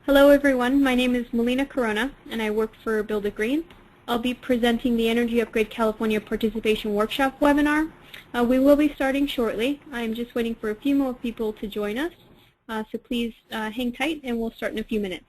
Hello everyone, my name is Melina Corona and I work for Build It Green. I'll be presenting the Energy Upgrade California Participation Workshop webinar. We will be starting shortly. I'm just waiting for a few more people to join us, so please hang tight and we'll start in a few minutes.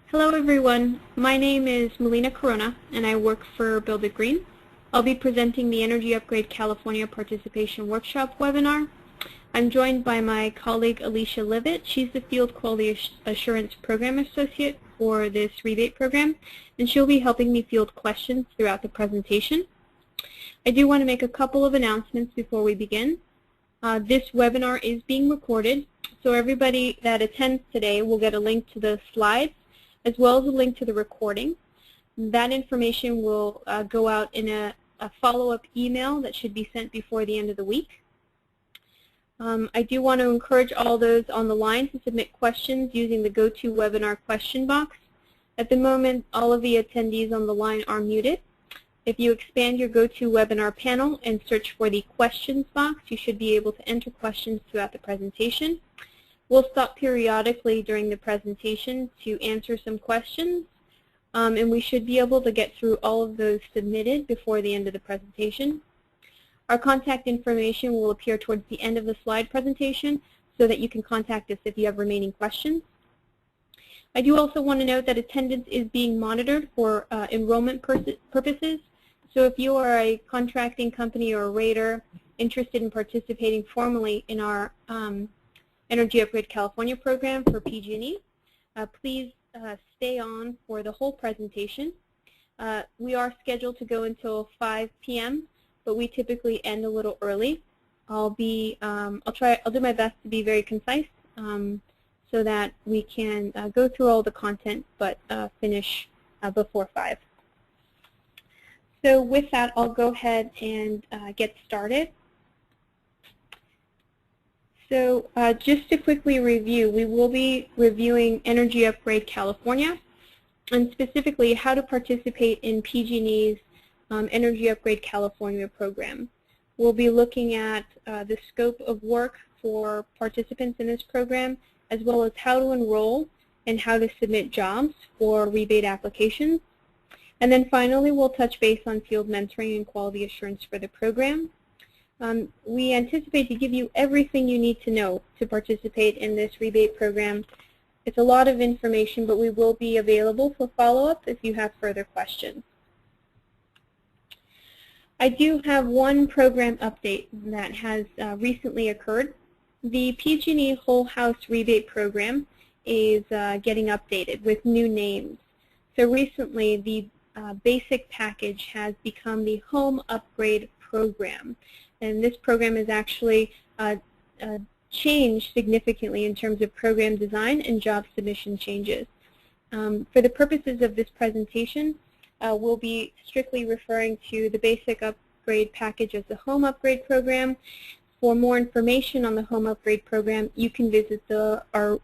Hello everyone, my name is Melina Corona and I work for Build It Green. I'll be presenting the Energy Upgrade California Participation Workshop webinar. I'm joined by my colleague Alicia Levitt. She's the Field Quality Assurance Program Associate for this rebate program, and she'll be helping me field questions throughout the presentation. I do want to make a couple of announcements before we begin. This webinar is being recorded, so everybody that attends today will get a link to the slides as well as a link to the recording. That information will go out in a follow-up email that should be sent before the end of the week. I do want to encourage all those on the line to submit questions using the GoToWebinar question box. At the moment, all of the attendees on the line are muted. If you expand your GoToWebinar panel and search for the questions box, you should be able to enter questions throughout the presentation. We'll stop periodically during the presentation to answer some questions, and we should be able to get through all of those submitted before the end of the presentation. Our contact information will appear towards the end of the slide presentation so that you can contact us if you have remaining questions. I do also want to note that attendance is being monitored for enrollment purposes. So if you are a contracting company or a rater interested in participating formally in our Energy Upgrade California program for PG&E, please stay on for the whole presentation. We are scheduled to go until 5 p.m., but we typically end a little early. I'll do my best to be very concise so that we can go through all the content but finish before 5. So with that, I'll go ahead and get started. So just to quickly review, we will be reviewing Energy Upgrade California, and specifically how to participate in PG&E's Energy Upgrade California program. We'll be looking at the scope of work for participants in this program, as well as how to enroll and how to submit jobs for rebate applications. And then finally, we'll touch base on field mentoring and quality assurance for the program. We anticipate to give you everything you need to know to participate in this rebate program. It's a lot of information, but we will be available for follow-up if you have further questions. I do have one program update that has recently occurred. The PG&E Whole House Rebate Program is getting updated with new names. So recently, the basic package has become the Home Upgrade Program. And this program has actually changed significantly in terms of program design and job submission changes. For the purposes of this presentation, we'll be strictly referring to the basic upgrade package as the home upgrade program. For more information on the home upgrade program, you can visit our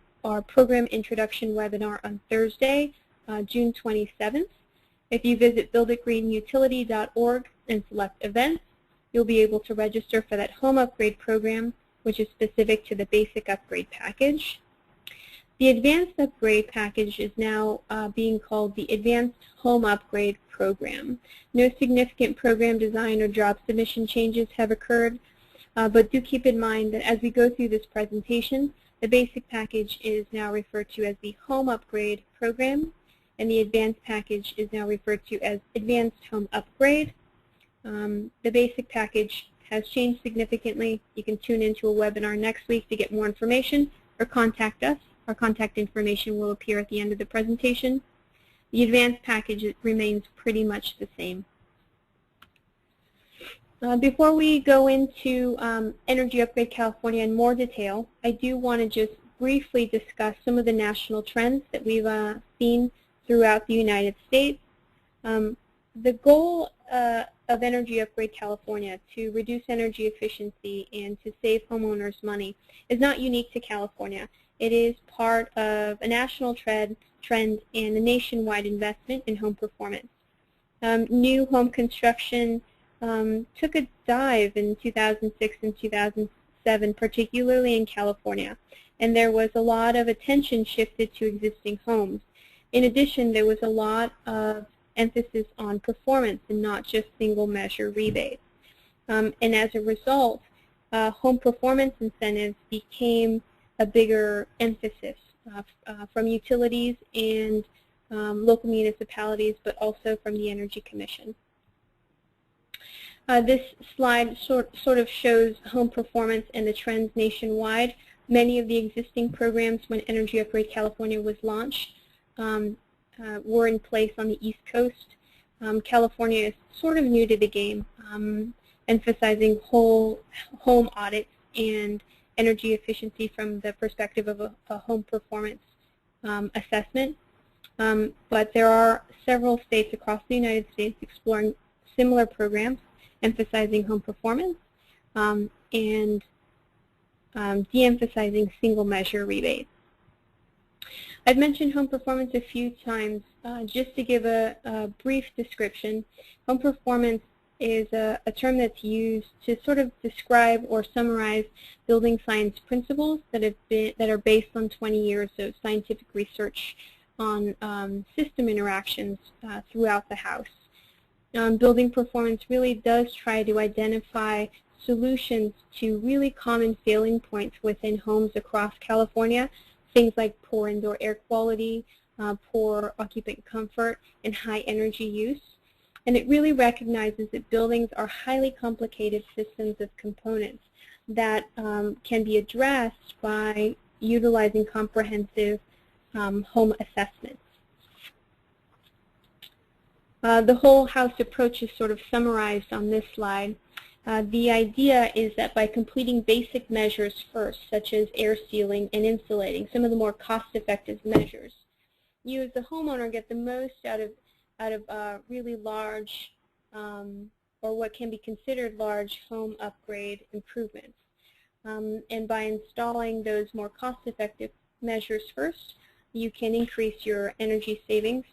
program introduction webinar on Thursday, June 27th. If you visit builditgreenutility.org and select events, you'll be able to register for that home upgrade program, which is specific to the basic upgrade package. The advanced upgrade package is now being called the Advanced Home Upgrade Program. No significant program design or job submission changes have occurred, but do keep in mind that as we go through this presentation, the basic package is now referred to as the Home Upgrade Program, and the advanced package is now referred to as Advanced Home Upgrade. The basic package has changed significantly. You can tune into a webinar next week to get more information or contact us. Our contact information will appear at the end of the presentation. The advanced package remains pretty much the same. Before we go into Energy Upgrade California in more detail, I do want to just briefly discuss some of the national trends that we've seen throughout the United States. The goal of Energy Upgrade California to reduce energy efficiency and to save homeowners money is not unique to California. It is part of a national trend and a nationwide investment in home performance. New home construction took a dive in 2006 and 2007, particularly in California, and there was a lot of attention shifted to existing homes. In addition, there was a lot of emphasis on performance and not just single measure rebates. And as a result, home performance incentives became a bigger emphasis from utilities and local municipalities, but also from the Energy Commission. This slide sort of shows home performance and the trends nationwide. Many of the existing programs when Energy Upgrade California was launched were in place on the East Coast. California is sort of new to the game, emphasizing whole home audits and energy efficiency from the perspective of a home performance assessment. But there are several states across the United States exploring similar programs, emphasizing home performance and de-emphasizing single measure rebates. I've mentioned home performance a few times. Just to give a brief description, home performance is a term that's used to sort of describe or summarize building science principles that are based on 20 years of scientific research on system interactions throughout the house. Building performance really does try to identify solutions to really common failing points within homes across California, things like poor indoor air quality, poor occupant comfort, and high energy use. And it really recognizes that buildings are highly complicated systems of components that can be addressed by utilizing comprehensive home assessments. The whole house approach is sort of summarized on this slide. The idea is that by completing basic measures first, such as air sealing and insulating, some of the more cost-effective measures, you as the homeowner get the most out of really large or what can be considered large home upgrade improvements. And by installing those more cost-effective measures first, you can increase your energy savings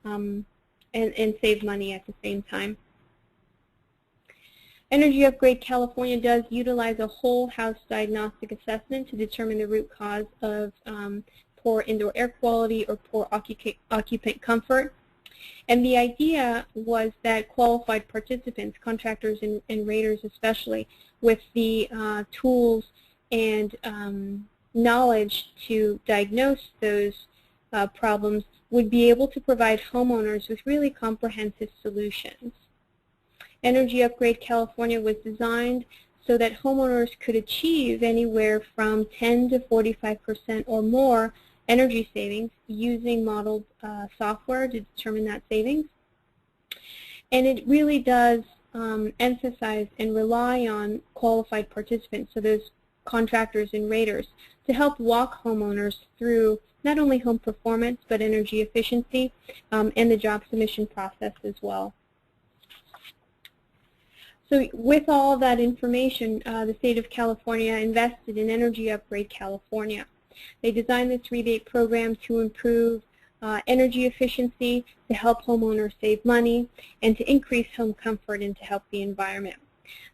and save money at the same time. Energy Upgrade California does utilize a whole house diagnostic assessment to determine the root cause of poor indoor air quality or poor occupant comfort. And the idea was that qualified participants, contractors and raters especially, with the tools and knowledge to diagnose those problems, would be able to provide homeowners with really comprehensive solutions. Energy Upgrade California was designed so that homeowners could achieve anywhere from 10 to 45% or more energy savings using modeled software to determine that savings. And it really does emphasize and rely on qualified participants, so those contractors and raters to help walk homeowners through not only home performance but energy efficiency and the job submission process as well. So with all of that information, the state of California invested in Energy Upgrade California. They designed this rebate program to improve energy efficiency, to help homeowners save money, and to increase home comfort and to help the environment.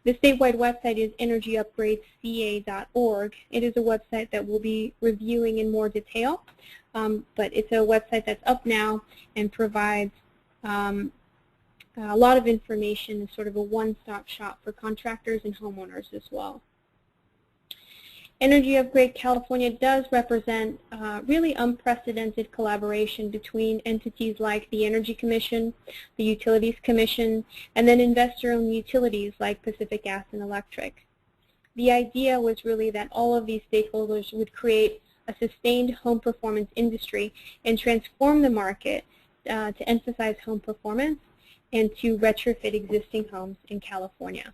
The statewide website is energyupgradeca.org. It is a website that we'll be reviewing in more detail, but it's a website that's up now and provides a lot of information and sort of a one-stop shop for contractors and homeowners as well. Energy Upgrade California does represent really unprecedented collaboration between entities like the Energy Commission, the Utilities Commission, and then investor-owned utilities like Pacific Gas and Electric. The idea was really that all of these stakeholders would create a sustained home performance industry and transform the market to emphasize home performance and to retrofit existing homes in California.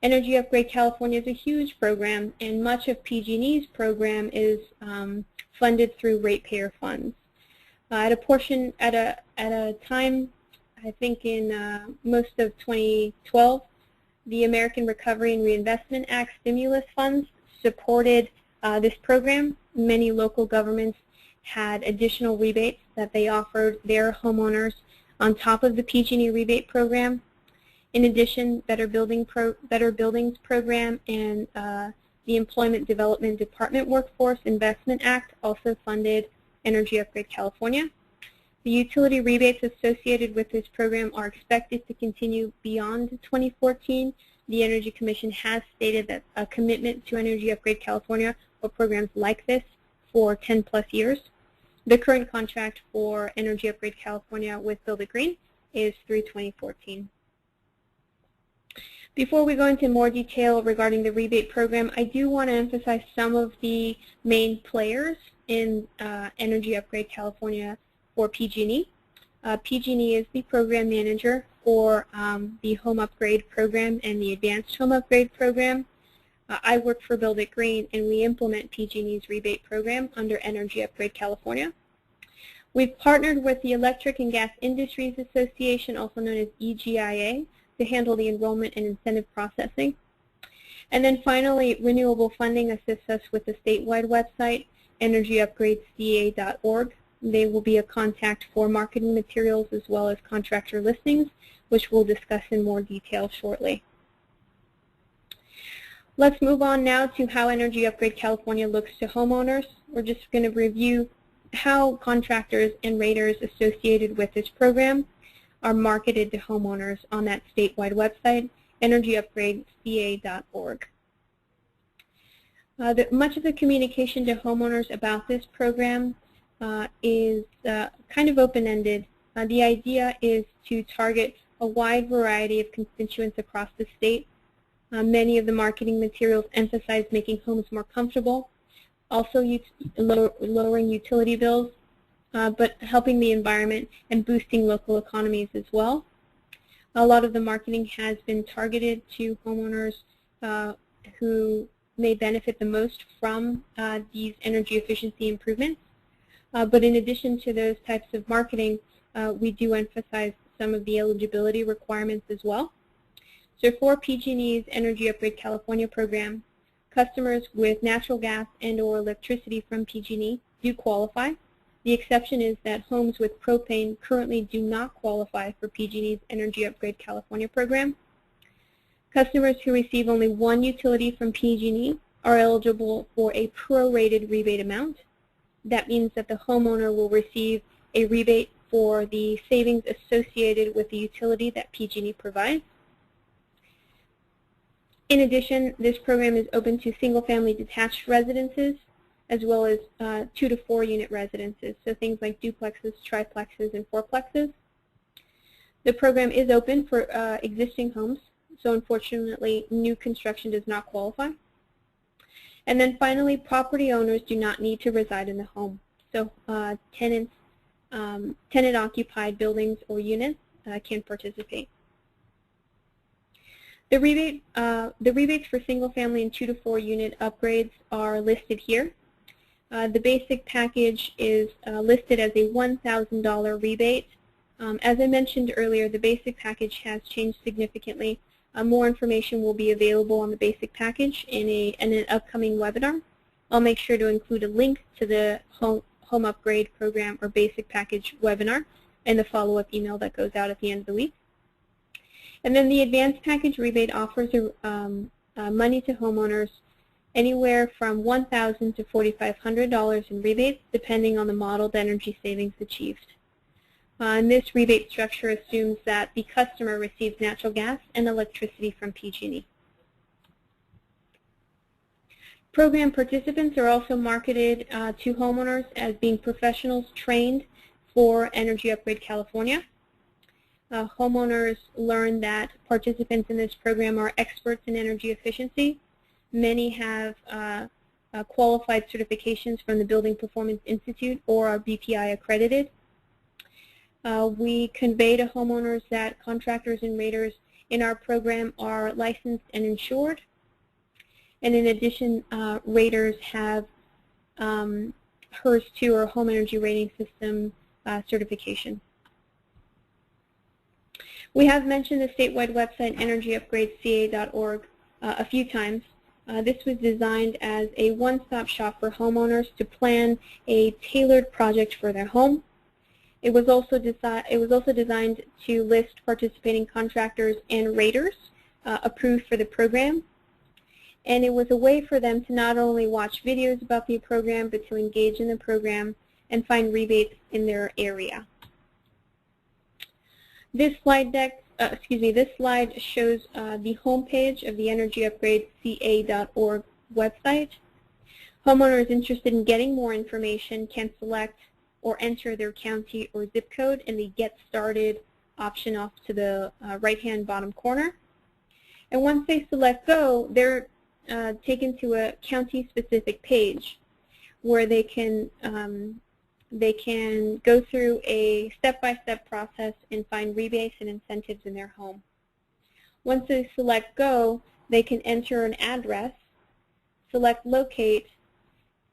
Energy Upgrade California is a huge program, and much of PG&E's program is funded through ratepayer funds. At a time, I think in most of 2012, the American Recovery and Reinvestment Act stimulus funds supported this program. Many local governments had additional rebates that they offered their homeowners on top of the PG&E rebate program. In addition, Better Buildings program and the Employment Development Department Workforce Investment Act also funded Energy Upgrade California. The utility rebates associated with this program are expected to continue beyond 2014. The Energy Commission has stated that a commitment to Energy Upgrade California or programs like this for 10+ years. The current contract for Energy Upgrade California with Build It Green is through 2014. Before we go into more detail regarding the rebate program, I do want to emphasize some of the main players in Energy Upgrade California for PG&E. PG&E is the program manager for the Home Upgrade Program and the Advanced Home Upgrade Program. I work for Build It Green, and we implement PG&E's rebate program under Energy Upgrade California. We've partnered with the Electric and Gas Industries Association, also known as EGIA, to handle the enrollment and incentive processing. And then finally, Renewable Funding assists us with the statewide website, energyupgradeca.org. They will be a contact for marketing materials as well as contractor listings, which we'll discuss in more detail shortly. Let's move on now to how Energy Upgrade California looks to homeowners. We're just going to review how contractors and raters associated with this program are marketed to homeowners on that statewide website, energyupgradeca.org. Much of the communication to homeowners about this program is kind of open-ended. The idea is to target a wide variety of constituents across the state. Many of the marketing materials emphasize making homes more comfortable, also lowering utility bills, but helping the environment and boosting local economies as well. A lot of the marketing has been targeted to homeowners who may benefit the most from these energy efficiency improvements. But in addition to those types of marketing, we do emphasize some of the eligibility requirements as well. So for PG&E's Energy Upgrade California program, customers with natural gas and or electricity from PG&E do qualify. The exception is that homes with propane currently do not qualify for PG&E's Energy Upgrade California program. Customers who receive only one utility from PG&E are eligible for a prorated rebate amount. That means that the homeowner will receive a rebate for the savings associated with the utility that PG&E provides. In addition, this program is open to single-family detached residences as well as 2 to 4 unit residences, so things like duplexes, triplexes, and fourplexes. The program is open for existing homes, so unfortunately new construction does not qualify. And then finally, property owners do not need to reside in the home, so tenant-occupied buildings or units can participate. The rebates for single-family and 2 to 4 unit upgrades are listed here. The basic package is listed as a $1,000 rebate. As I mentioned earlier, the basic package has changed significantly. More information will be available on the basic package in an upcoming webinar. I'll make sure to include a link to the home upgrade program or basic package webinar in the follow-up email that goes out at the end of the week. And then the advanced package rebate offers money to homeowners anywhere from $1,000 to $4,500 in rebates, depending on the modeled energy savings achieved. And this rebate structure assumes that the customer receives natural gas and electricity from PG&E. Program participants are also marketed to homeowners as being professionals trained for Energy Upgrade California. Homeowners learn that participants in this program are experts in energy efficiency. Many have qualified certifications from the Building Performance Institute or are BPI accredited. We convey to homeowners that contractors and raters in our program are licensed and insured. And in addition, raters have HERS 2 or Home Energy Rating System certification. We have mentioned the statewide website energyupgradeca.org a few times. This was designed as a one-stop shop for homeowners to plan a tailored project for their home. It was also designed to list participating contractors and raters approved for the program. And it was a way for them to not only watch videos about the program, but to engage in the program and find rebates in their area. This slide shows the homepage of the energyupgradeca.org website. Homeowners interested in getting more information can select or enter their county or zip code in the Get Started option off to the right-hand bottom corner. And once they select Go, they're taken to a county-specific page where they can go through a step-by-step process and find rebates and incentives in their home. Once they select Go, they can enter an address, select Locate,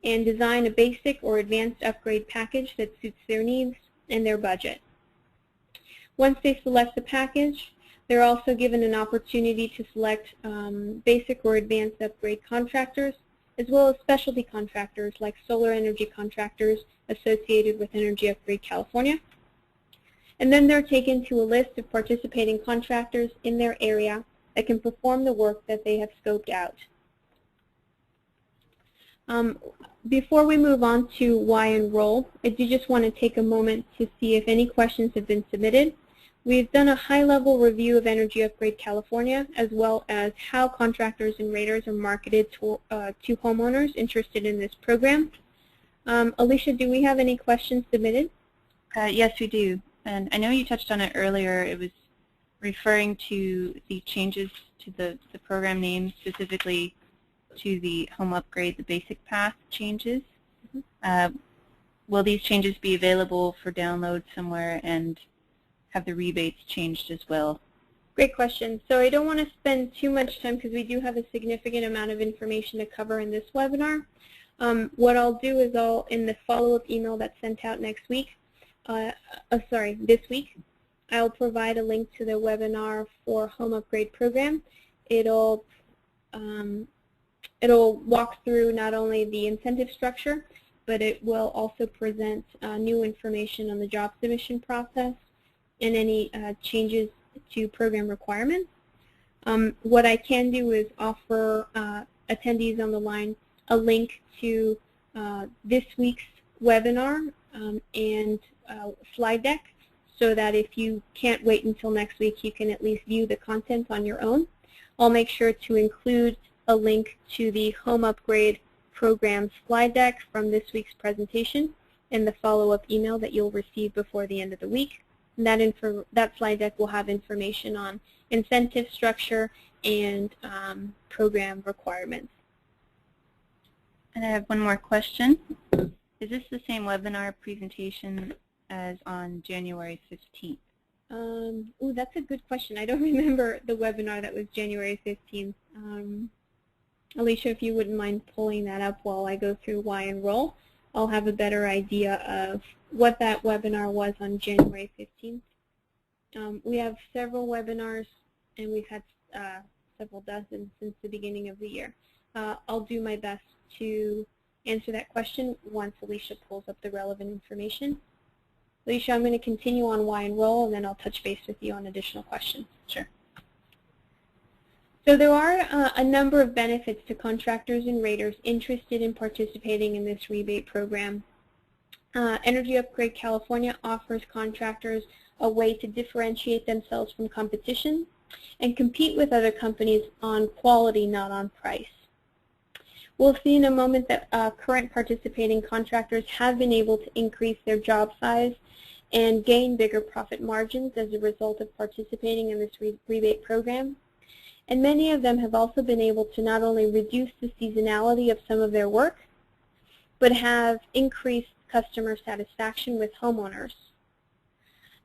and design a basic or advanced upgrade package that suits their needs and their budget. Once they select the package, they're also given an opportunity to select basic or advanced upgrade contractors, as well as specialty contractors like solar energy contractors associated with Energy Upgrade California. And then they're taken to a list of participating contractors in their area that can perform the work that they have scoped out. Before we move on to why enroll, I do just want to take a moment to see if any questions have been submitted. We've done a high-level review of Energy Upgrade California, as well as how contractors and raters are marketed to homeowners interested in this program. Alicia, do we have any questions submitted? Yes, we do. And I know you touched on it earlier. It was referring to the changes to the program name, specifically to the home upgrade, the basic path changes. Mm-hmm. Will these changes be available for download somewhere, and have the rebates changed as well? Great question. So I don't want to spend too much time because we do have a significant amount of information to cover in this webinar. What I'll do is in the follow-up email that's sent out next week, this week, I'll provide a link to the webinar for Home Upgrade Program. It'll walk through not only the incentive structure, but it will also present new information on the job submission process and any changes to program requirements. What I can do is offer attendees on the line a link to this week's webinar and slide deck, so that if you can't wait until next week, you can at least view the content on your own. I'll make sure to include a link to the Home Upgrade Program slide deck from this week's presentation in the follow-up email that you'll receive before the end of the week. And that slide deck will have information on incentive structure and program requirements. And I have one more question. Is this the same webinar presentation as on January 15th? Ooh, that's a good question. I don't remember the webinar that was January 15th. Alicia, if you wouldn't mind pulling that up while I go through why enroll, I'll have a better idea of what that webinar was on January 15th. We have several webinars, and we've had several dozen since the beginning of the year. I'll do my best to answer that question once Alicia pulls up the relevant information. Alicia, I'm going to continue on why enroll, and then I'll touch base with you on additional questions. Sure. So there are a number of benefits to contractors and raters interested in participating in this rebate program. Energy Upgrade California offers contractors a way to differentiate themselves from competition and compete with other companies on quality, not on price. We'll see in a moment that current participating contractors have been able to increase their job size and gain bigger profit margins as a result of participating in this rebate program. And many of them have also been able to not only reduce the seasonality of some of their work, but have increased customer satisfaction with homeowners.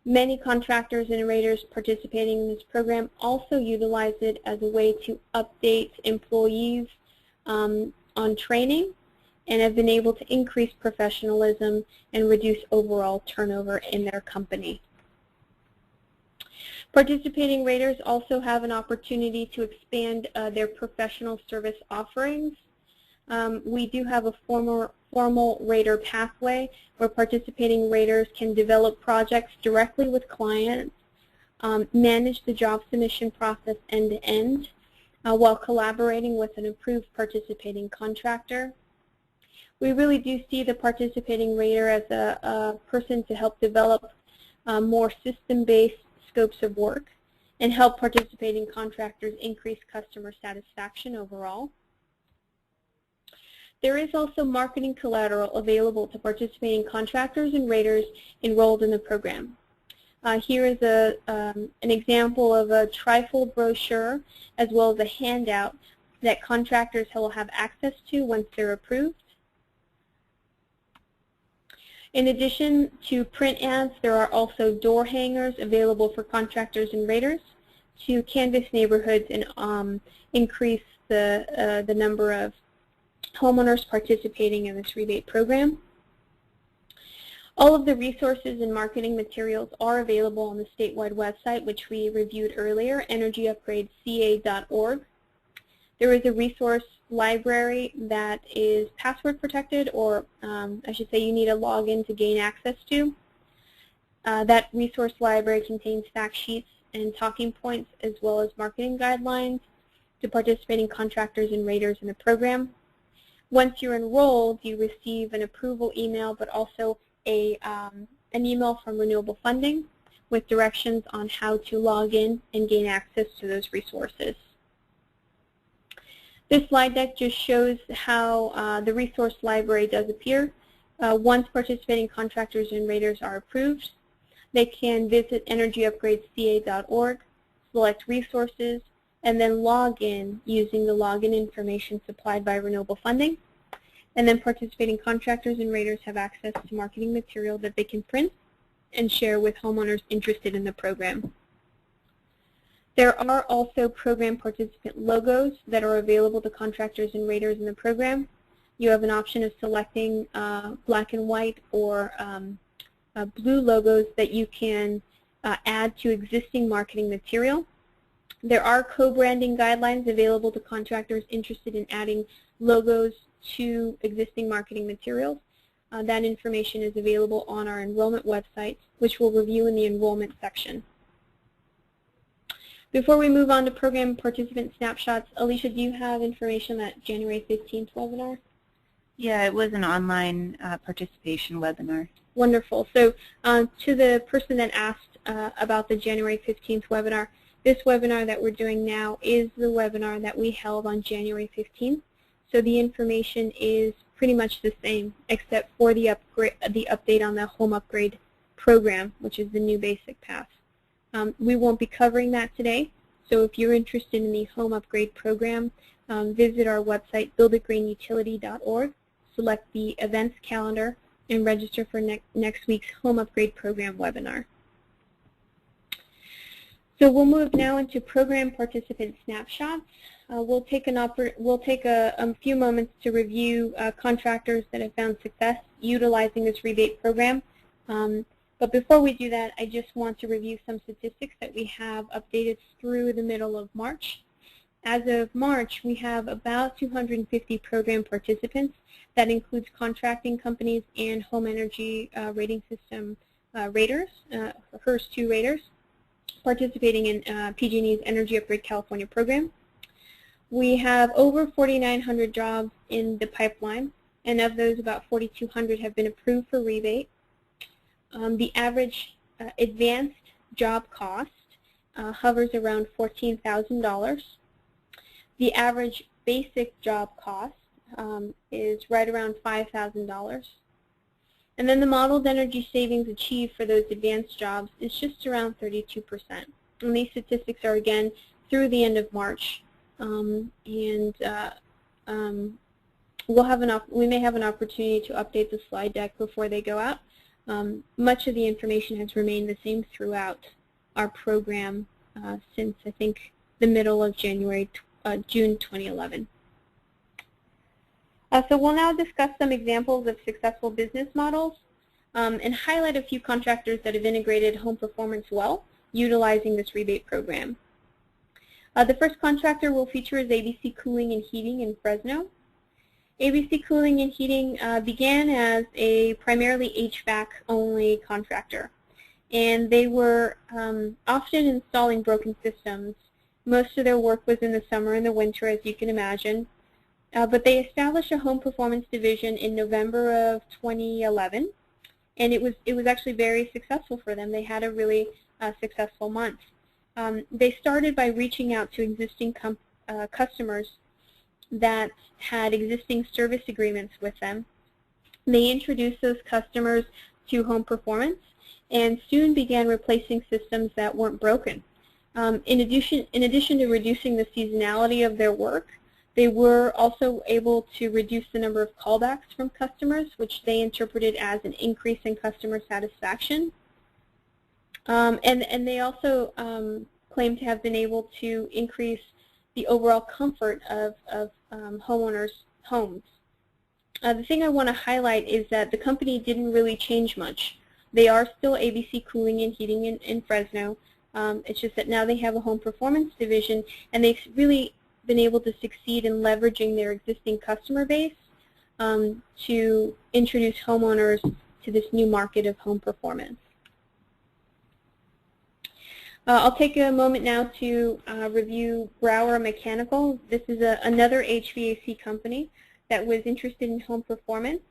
Many contractors and raters participating in this program also utilize it as a way to update employees on training and have been able to increase professionalism and reduce overall turnover in their company. Participating raters also have an opportunity to expand their professional service offerings. We do have a formal rater pathway where participating raters can develop projects directly with clients, manage the job submission process end-to-end, while collaborating with an approved participating contractor. We really do see the participating rater as a person to help develop more system-based scopes of work and help participating contractors increase customer satisfaction overall. There is also marketing collateral available to participating contractors and raters enrolled in the program. Here is an example of a trifold brochure as well as a handout that contractors will have access to once they're approved. In addition to print ads, there are also door hangers available for contractors and raters to canvass neighborhoods and increase the number of homeowners participating in this rebate program. All of the resources and marketing materials are available on the statewide website, which we reviewed earlier, energyupgradeca.org. There is a resource library that is password protected, or I should say you need a login to gain access to. That resource library contains fact sheets and talking points as well as marketing guidelines to participating contractors and raters in the program. Once you're enrolled, you receive an approval email, but also an email from Renewable Funding with directions on how to log in and gain access to those resources. This slide deck just shows how the resource library does appear. Once participating contractors and raters are approved, they can visit energyupgradeca.org, select resources, and then log in using the login information supplied by Renewable Funding. And then participating contractors and raters have access to marketing material that they can print and share with homeowners interested in the program. There are also program participant logos that are available to contractors and raters in the program. You have an option of selecting black and white or blue logos that you can add to existing marketing material. There are co-branding guidelines available to contractors interested in adding logos to existing marketing materials. That information is available on our enrollment website, which we'll review in the enrollment section. Before we move on to program participant snapshots, Alicia, do you have information on that January 15th webinar? Yeah, it was an online participation webinar. Wonderful. So to the person that asked about the January 15th webinar, this webinar that we're doing now is the webinar that we held on January 15th. So the information is pretty much the same, except for the update on the home upgrade program, which is the new basic path. We won't be covering that today, so if you're interested in the home upgrade program, visit our website, builditgreenutility.org, select the events calendar, and register for next week's home upgrade program webinar. So we'll move now into program participant snapshots. We'll take a few moments to review contractors that have found success utilizing this rebate program. But before we do that, I just want to review some statistics that we have updated through the middle of March. As of March, we have about 250 program participants. That includes contracting companies and home energy rating system raters, HERS 2 raters, participating in PG&E's Energy Upgrade California program. We have over 4,900 jobs in the pipeline, and of those, about 4,200 have been approved for rebate. The average advanced job cost hovers around $14,000. The average basic job cost is right around $5,000. And then the modeled energy savings achieved for those advanced jobs is just around 32%. And these statistics are, again, through the end of March. We may have an opportunity to update the slide deck before they go out. Much of the information has remained the same throughout our program since, I think, the middle of June 2011. So we'll now discuss some examples of successful business models and highlight a few contractors that have integrated home performance well, utilizing this rebate program. The first contractor we'll feature is ABC Cooling and Heating in Fresno. ABC Cooling and Heating began as a primarily HVAC-only contractor, and they were often installing broken systems. Most of their work was in the summer and the winter, as you can imagine. But they established a home performance division in November of 2011, and it was actually very successful for them. They had a really successful month. They started by reaching out to existing customers that had existing service agreements with them. They introduced those customers to home performance and soon began replacing systems that weren't broken. In addition to reducing the seasonality of their work, they were also able to reduce the number of callbacks from customers, which they interpreted as an increase in customer satisfaction. And they also claim to have been able to increase the overall comfort of homeowners' homes. The thing I want to highlight is that the company didn't really change much. They are still ABC Cooling and Heating in Fresno. It's just that now they have a home performance division, and they've really been able to succeed in leveraging their existing customer base to introduce homeowners to this new market of home performance. I'll take a moment now to review Becker Mechanical. This is another HVAC company that was interested in home performance,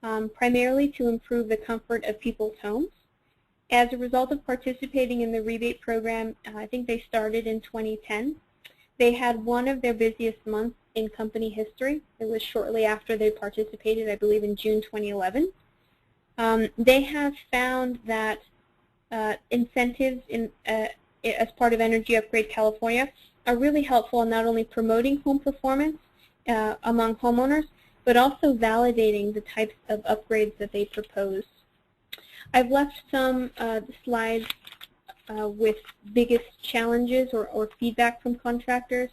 primarily to improve the comfort of people's homes. As a result of participating in the rebate program, I think they started in 2010. They had one of their busiest months in company history. It was shortly after they participated, I believe in June 2011. They have found that incentives as part of Energy Upgrade California are really helpful in not only promoting home performance among homeowners, but also validating the types of upgrades that they propose. I've left some slides with biggest challenges or feedback from contractors.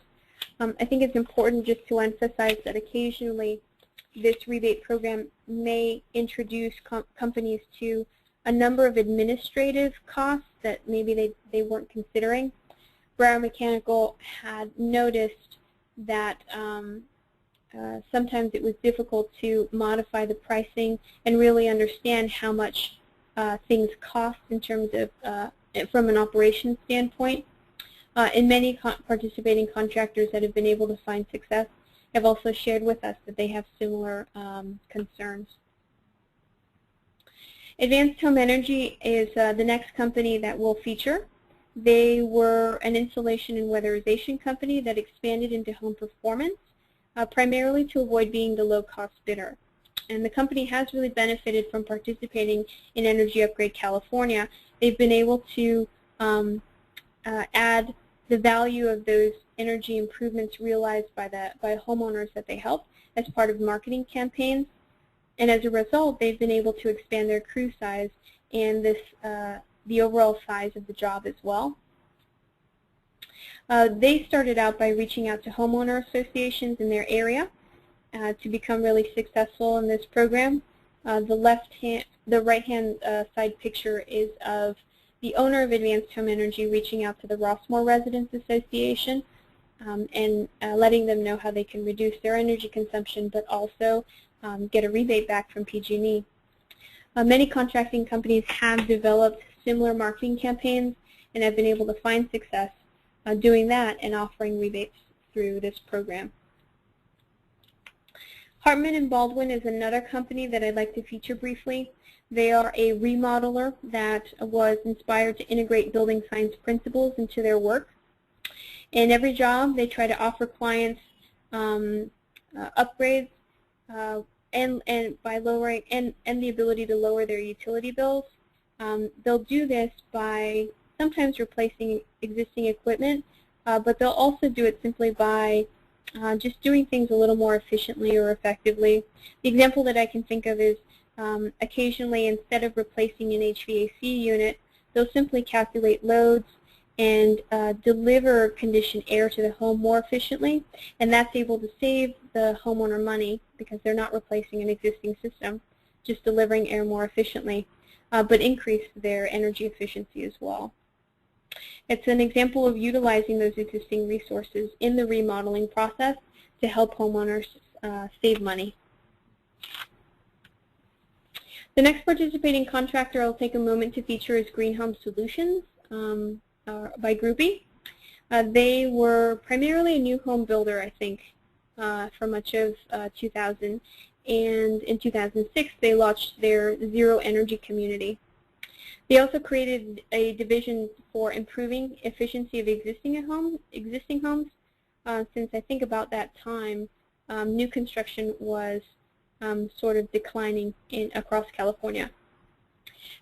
I think it's important just to emphasize that occasionally this rebate program may introduce companies to a number of administrative costs that maybe they weren't considering. Becker Mechanical had noticed that sometimes it was difficult to modify the pricing and really understand how much things cost in terms of from an operations standpoint. And many participating contractors that have been able to find success have also shared with us that they have similar concerns. Advanced Home Energy is the next company that we'll feature. They were an insulation and weatherization company that expanded into home performance, primarily to avoid being the low-cost bidder. And the company has really benefited from participating in Energy Upgrade California. They've been able to add the value of those energy improvements realized by homeowners that they help as part of marketing campaigns. And as a result, they've been able to expand their crew size and the overall size of the job as well. They started out by reaching out to homeowner associations in their area to become really successful in this program. The right-hand side picture is of the owner of Advanced Home Energy reaching out to the Rossmore Residents Association and letting them know how they can reduce their energy consumption, but also get a rebate back from PG&E. Many contracting companies have developed similar marketing campaigns and have been able to find success doing that and offering rebates through this program. Hartman Baldwin is another company that I'd like to feature briefly. They are a remodeler that was inspired to integrate building science principles into their work. In every job, they try to offer clients upgrades and by lowering and the ability to lower their utility bills. They'll do this by sometimes replacing existing equipment, but they'll also do it simply by just doing things a little more efficiently or effectively. The example that I can think of is occasionally, instead of replacing an HVAC unit, they'll simply calculate loads and deliver conditioned air to the home more efficiently, and that's able to save the homeowner money because they're not replacing an existing system, just delivering air more efficiently, but increase their energy efficiency as well. It's an example of utilizing those existing resources in the remodeling process to help homeowners save money. The next participating contractor I'll take a moment to feature is Green Home Solutions by Groupie. They were primarily a new home builder, I think, for much of 2000. And in 2006, they launched their Zero Energy Community. They also created a division for improving efficiency of existing homes. Since I think about that time, new construction was sort of declining across California.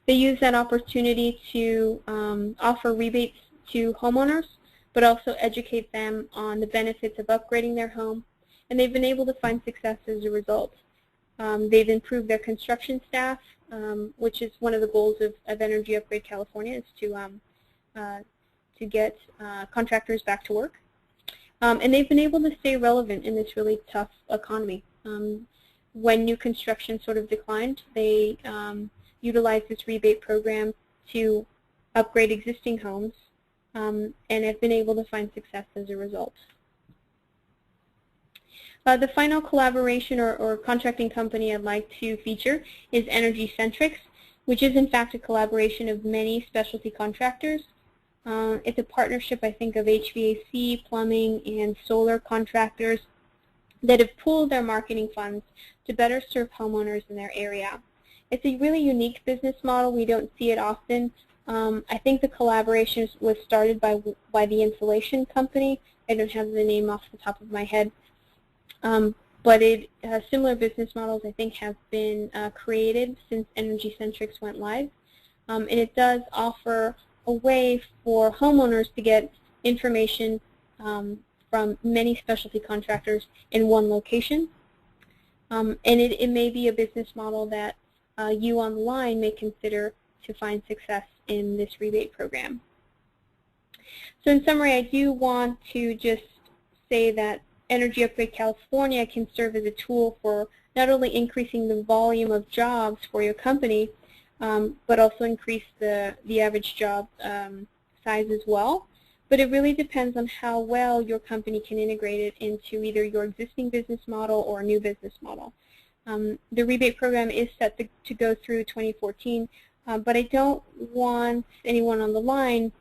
They used that opportunity to offer rebates to homeowners, but also educate them on the benefits of upgrading their home, and they've been able to find success as a result. They've improved their construction staff, which is one of the goals of Energy Upgrade California, is to get contractors back to work. And they've been able to stay relevant in this really tough economy. When new construction sort of declined, they utilized this rebate program to upgrade existing homes and have been able to find success as a result. The final collaboration or contracting company I'd like to feature is Centrex, which is in fact a collaboration of many specialty contractors. It's a partnership, I think, of HVAC, plumbing, and solar contractors that have pooled their marketing funds to better serve homeowners in their area. It's a really unique business model. We don't see it often. I think the collaboration was started by the insulation company. I don't have the name off the top of my head. But similar business models, I think, have been created since Centrex went live. And it does offer a way for homeowners to get information from many specialty contractors in one location. And it may be a business model that you on the line may consider to find success in this rebate program. So in summary, I do want to just say that Energy Upgrade California can serve as a tool for not only increasing the volume of jobs for your company, but also increase the average job size as well. But it really depends on how well your company can integrate it into either your existing business model or a new business model. The rebate program is set to go through 2014, but I don't want anyone on the line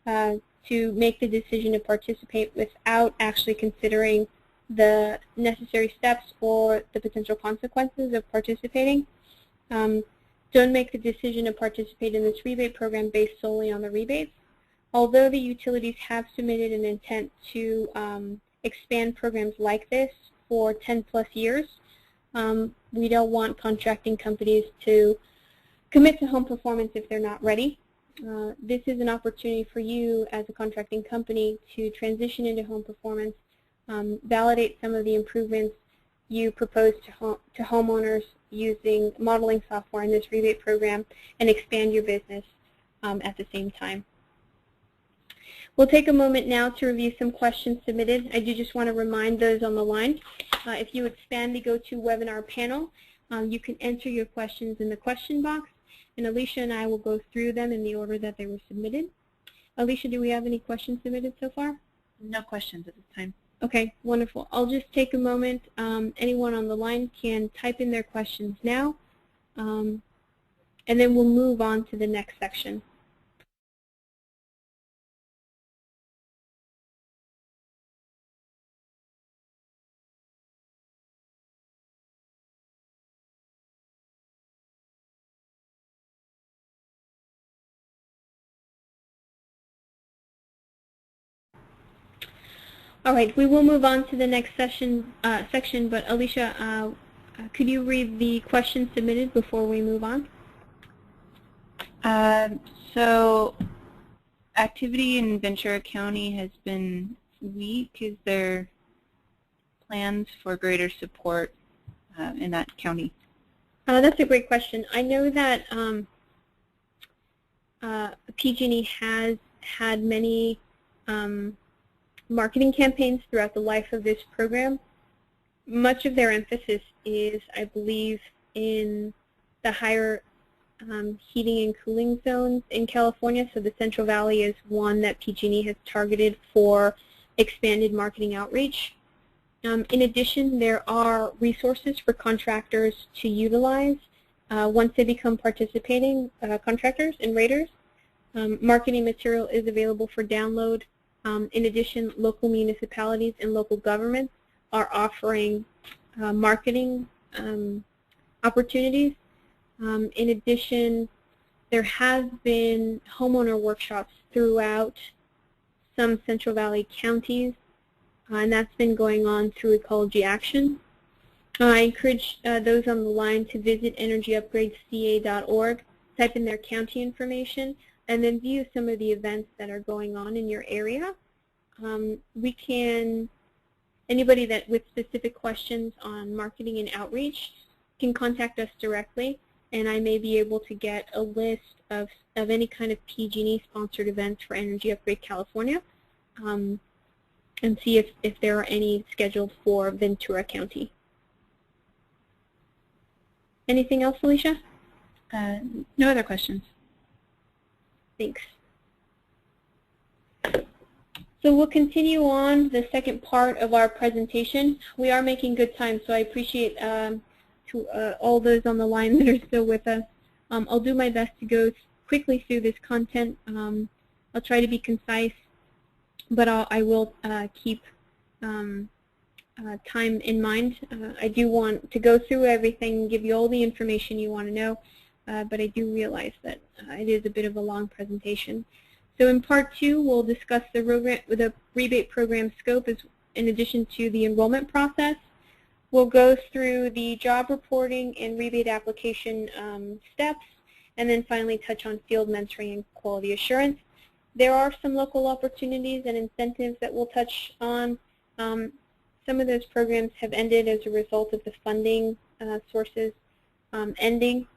to make the decision to participate without actually considering the necessary steps or the potential consequences of participating. Don't make the decision to participate in this rebate program based solely on the rebates. Although the utilities have submitted an intent to expand programs like this for 10+ years, we don't want contracting companies to commit to home performance if they're not ready. This is an opportunity for you as a contracting company to transition into home performance, validate some of the improvements you propose to homeowners using modeling software in this rebate program, and expand your business at the same time. We'll take a moment now to review some questions submitted. I do just want to remind those on the line, if you expand the GoToWebinar panel, you can enter your questions in the question box, and Alicia and I will go through them in the order that they were submitted. Alicia, do we have any questions submitted so far? No questions at this time. Okay, wonderful. I'll just take a moment. Anyone on the line can type in their questions now, and then we'll move on to the next section. All right, we will move on to the next section, but Alicia, could you read the questions submitted before we move on? So activity in Ventura County has been weak. Is there plans for greater support in that county? That's a great question. I know that PG&E has had many marketing campaigns throughout the life of this program. Much of their emphasis is, I believe, in the higher heating and cooling zones in California. So the Central Valley is one that PG&E has targeted for expanded marketing outreach. In addition, there are resources for contractors to utilize once they become participating contractors and raters. Marketing material is available for download. In addition, local municipalities and local governments are offering marketing opportunities. In addition, there have been homeowner workshops throughout some Central Valley counties, and that's been going on through Ecology Action. I encourage those on the line to visit energyupgradeca.org, type in their county information, and then view some of the events that are going on in your area. Anybody that with specific questions on marketing and outreach can contact us directly, and I may be able to get a list of any kind of PG&E sponsored events for Energy Upgrade California, and see if there are any scheduled for Ventura County. Anything else, Alicia? No other questions. Thanks. So we'll continue on the second part of our presentation. We are making good time, so I appreciate to all those on the line that are still with us. I'll do my best to go quickly through this content. I'll try to be concise, but I will keep time in mind. I do want to go through everything and give you all the information you want to know, but I do realize that it is a bit of a long presentation. So in part 2, we'll discuss the rebate program scope in addition to the enrollment process. We'll go through the job reporting and rebate application steps, and then finally touch on field mentoring and quality assurance. There are some local opportunities and incentives that we'll touch on. Some of those programs have ended as a result of the funding sources ending.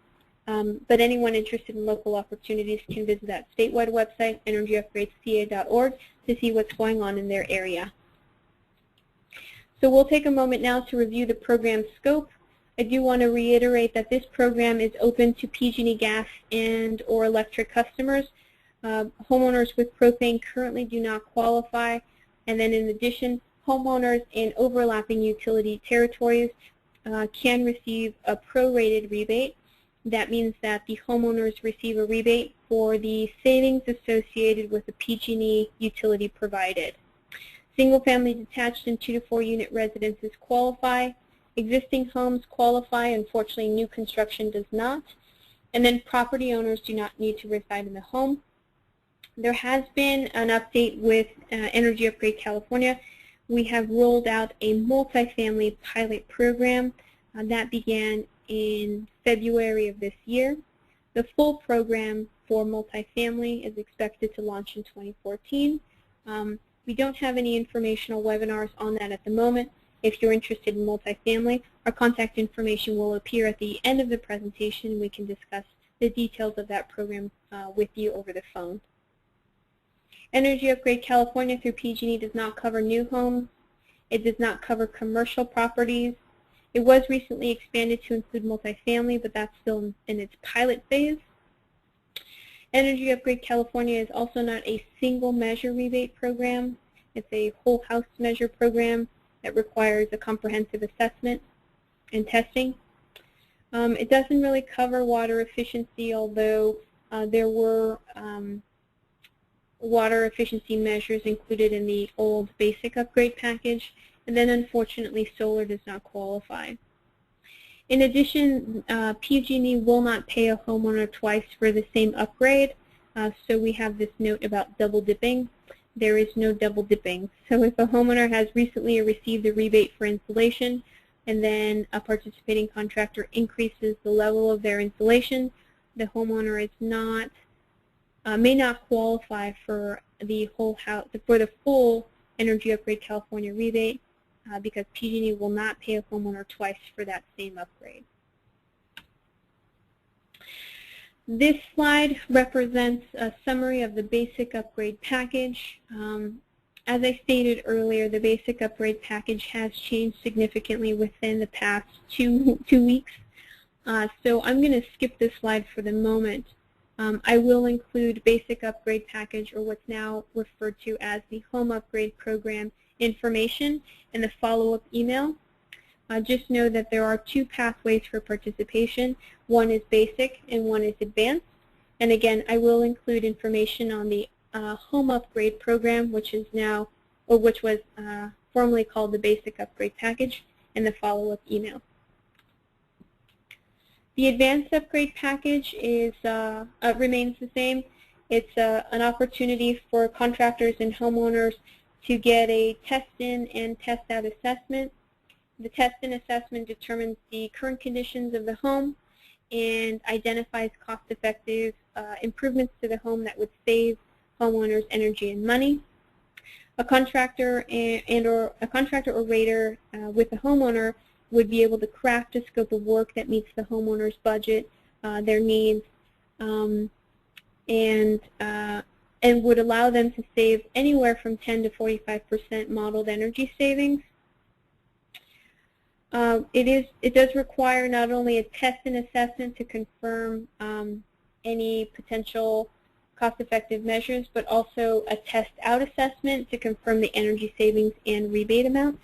But anyone interested in local opportunities can visit that statewide website, energyupgradeca.org, to see what's going on in their area. So we'll take a moment now to review the program scope. I do want to reiterate that this program is open to PG&E gas and or electric customers. Homeowners with propane currently do not qualify. And then in addition, homeowners in overlapping utility territories can receive a prorated rebate. That means that the homeowners receive a rebate for the savings associated with the PG&E utility provided. Single-family detached and 2 to 4 unit residences qualify. Existing homes qualify. Unfortunately, new construction does not. And then property owners do not need to reside in the home. There has been an update with Energy Upgrade California. We have rolled out a multifamily pilot program that began in February of this year. The full program for multifamily is expected to launch in 2014. We don't have any informational webinars on that at the moment. If you're interested in multifamily, our contact information will appear at the end of the presentation, and we can discuss the details of that program with you over the phone. Energy Upgrade California through PG&E does not cover new homes. It does not cover commercial properties. It was recently expanded to include multifamily, but that's still in its pilot phase. Energy Upgrade California is also not a single measure rebate program. It's a whole house measure program that requires a comprehensive assessment and testing. It doesn't really cover water efficiency, although there were water efficiency measures included in the old basic upgrade package, and then unfortunately solar does not qualify. In addition, PG&E will not pay a homeowner twice for the same upgrade, so we have this note about double dipping. There is no double dipping. So if a homeowner has recently received a rebate for installation and then a participating contractor increases the level of their installation, the homeowner is not may not qualify for the whole house for the full Energy Upgrade California rebate because PG&E will not pay a homeowner twice for that same upgrade. This slide represents a summary of the basic upgrade package. As I stated earlier, the basic upgrade package has changed significantly within the past two weeks. So I'm going to skip this slide for the moment. I will include basic upgrade package, or what's now referred to as the home upgrade program, information in the follow-up email. Just know that there are two pathways for participation. One is basic and one is advanced. And again, I will include information on the home upgrade program, which is now, or which was formerly called the basic upgrade package, in the follow-up email. The advanced upgrade package is remains the same. It's an opportunity for contractors and homeowners to get a test-in and test-out assessment. The test-in assessment determines the current conditions of the home and identifies cost-effective improvements to the home that would save homeowners energy and money. A contractor or rater with a homeowner would be able to craft a scope of work that meets the homeowner's budget, their needs, and would allow them to save anywhere from 10 to 45% modeled energy savings. It does require not only a test and assessment to confirm any potential cost-effective measures, but also a test-out assessment to confirm the energy savings and rebate amount.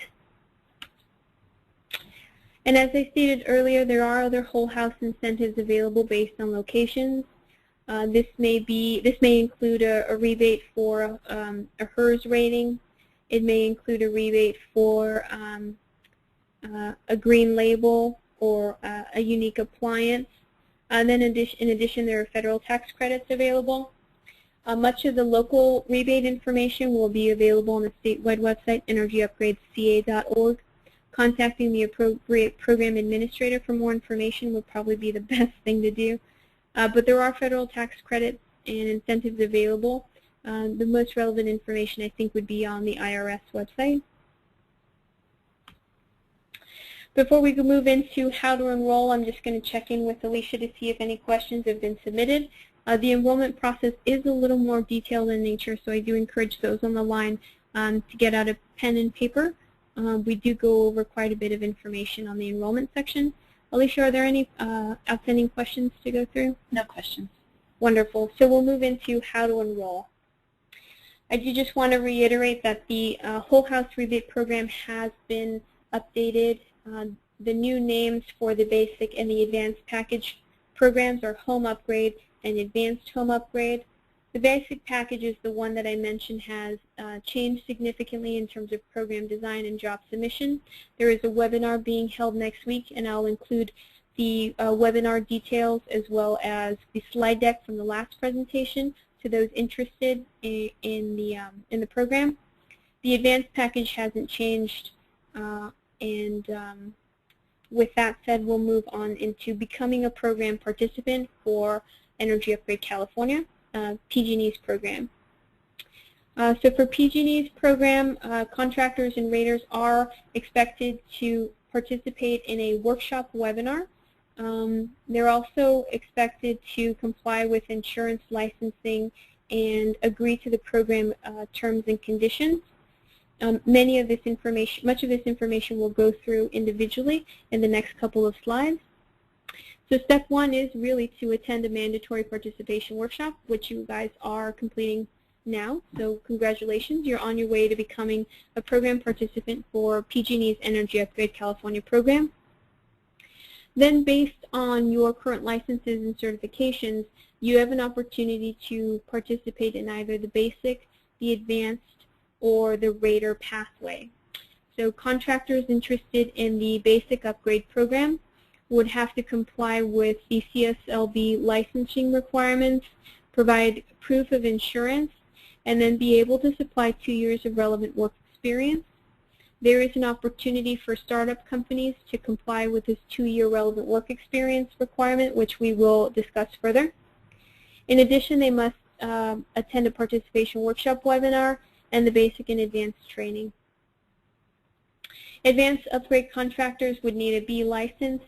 And as I stated earlier, there are other whole house incentives available based on locations. This may include a rebate for a HERS rating. It may include a rebate for a green label or a unique appliance. And then in addition, there are federal tax credits available. Much of the local rebate information will be available on the statewide website, energyupgradesca.org. Contacting the appropriate program administrator for more information would probably be the best thing to do. But there are federal tax credits and incentives available. The most relevant information, I think, would be on the IRS website. Before we move into how to enroll, I'm just going to check in with Alicia to see if any questions have been submitted. The enrollment process is a little more detailed in nature, so I do encourage those on the line to get out a pen and paper. We do go over quite a bit of information on the enrollment section. Alicia, are there any outstanding questions to go through? No questions. Wonderful. So we'll move into how to enroll. I do just want to reiterate that the whole house rebate program has been updated. The new names for the basic and the advanced package programs are home upgrade and advanced home upgrade. The basic package is the one that I mentioned has changed significantly in terms of program design and job submission. There is a webinar being held next week, and I'll include the webinar details as well as the slide deck from the last presentation to those interested in the program. The advanced package hasn't changed, with that said, we'll move on into becoming a program participant for Energy Upgrade California. PG&E's program. So for PG&E's program, contractors and raters are expected to participate in a workshop webinar. They're also expected to comply with insurance licensing and agree to the program terms and conditions. Much of this information will go through individually in the next couple of slides. So step one is really to attend a mandatory participation workshop, which you guys are completing now. So congratulations, you're on your way to becoming a program participant for PG&E's Energy Upgrade California program. Then based on your current licenses and certifications, you have an opportunity to participate in either the basic, the advanced, or the rater pathway. So contractors interested in the basic upgrade program would have to comply with the CSLB licensing requirements, provide proof of insurance, and then be able to supply 2 years of relevant work experience. There is an opportunity for startup companies to comply with this 2-year relevant work experience requirement, which we will discuss further. In addition, they must attend a participation workshop webinar and the basic and advanced training. Advanced upgrade contractors would need a B license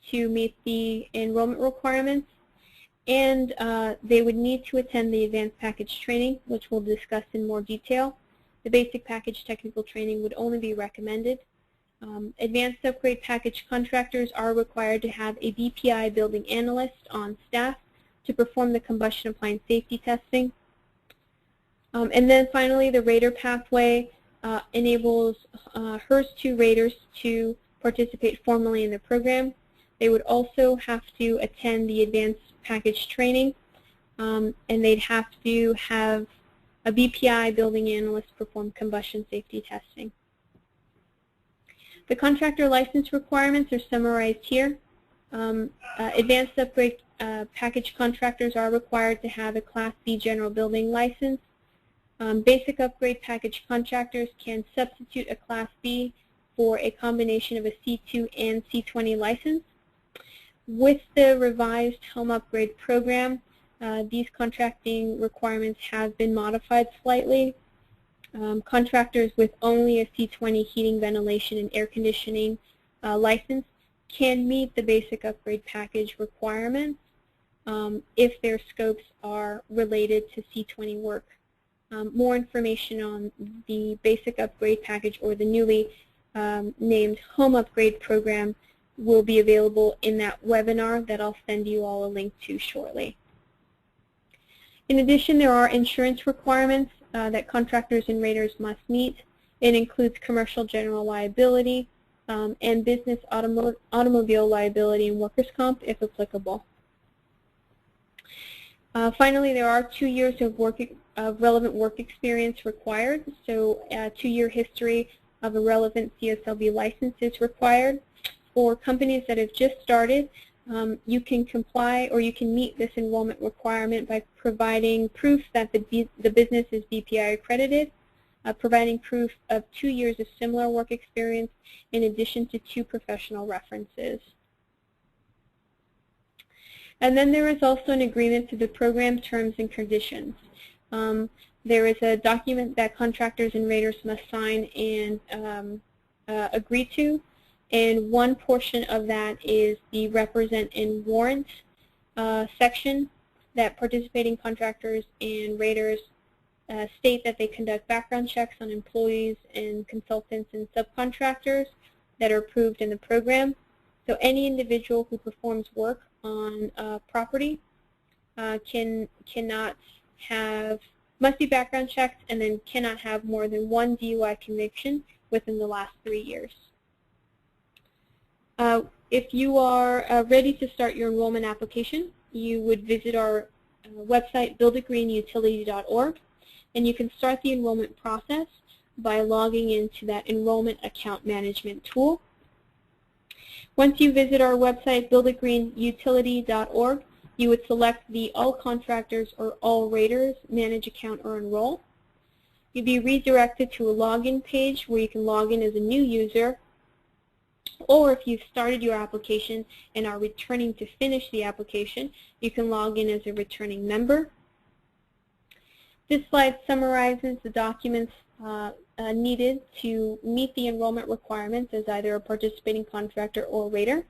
to meet the enrollment requirements, and they would need to attend the advanced package training, which we'll discuss in more detail. The basic package technical training would only be recommended. Advanced upgrade package contractors are required to have a BPI building analyst on staff to perform the combustion appliance safety testing. And then finally, the rater pathway enables HERS 2 raters to participate formally in the program. They would also have to attend the advanced package training, and they'd have to have a BPI building analyst perform combustion safety testing. The contractor license requirements are summarized here. Advanced upgrade package contractors are required to have a Class B general building license. Basic upgrade package contractors can substitute a Class B for a combination of a C2 and C20 license. With the revised home upgrade program, these contracting requirements have been modified slightly. Contractors with only a C20 heating, ventilation, and air conditioning license can meet the basic upgrade package requirements if their scopes are related to C20 work. More information on the basic upgrade package or the newly named home upgrade program will be available in that webinar that I'll send you all a link to shortly. In addition, there are insurance requirements that contractors and raters must meet. It includes commercial general liability and business automobile liability and workers' comp if applicable. Finally, there are 2 years of relevant work experience required, so a 2-year history of a relevant CSLB license is required. For companies that have just started, you can comply or you can meet this enrollment requirement by providing proof that the business is BPI accredited, providing proof of 2 years of similar work experience in addition to 2 professional references. And then there is also an agreement to the program terms and conditions. There is a document that contractors and raters must sign and agree to, and one portion of that is the represent and warrant section that participating contractors and raters state that they conduct background checks on employees and consultants and subcontractors that are approved in the program. So any individual who performs work on property must be background checked and then cannot have more than 1 DUI conviction within the last 3 years. If you are ready to start your enrollment application, you would visit our website, buildagreenutility.org, and you can start the enrollment process by logging into that enrollment account management tool. Once you visit our website, buildagreenutility.org, you would select the All Contractors or All Raters Manage Account or Enroll. You'd be redirected to a login page where you can log in as a new user, or if you've started your application and are returning to finish the application, you can log in as a returning member. This slide summarizes the documents needed to meet the enrollment requirements as either a participating contractor or rater.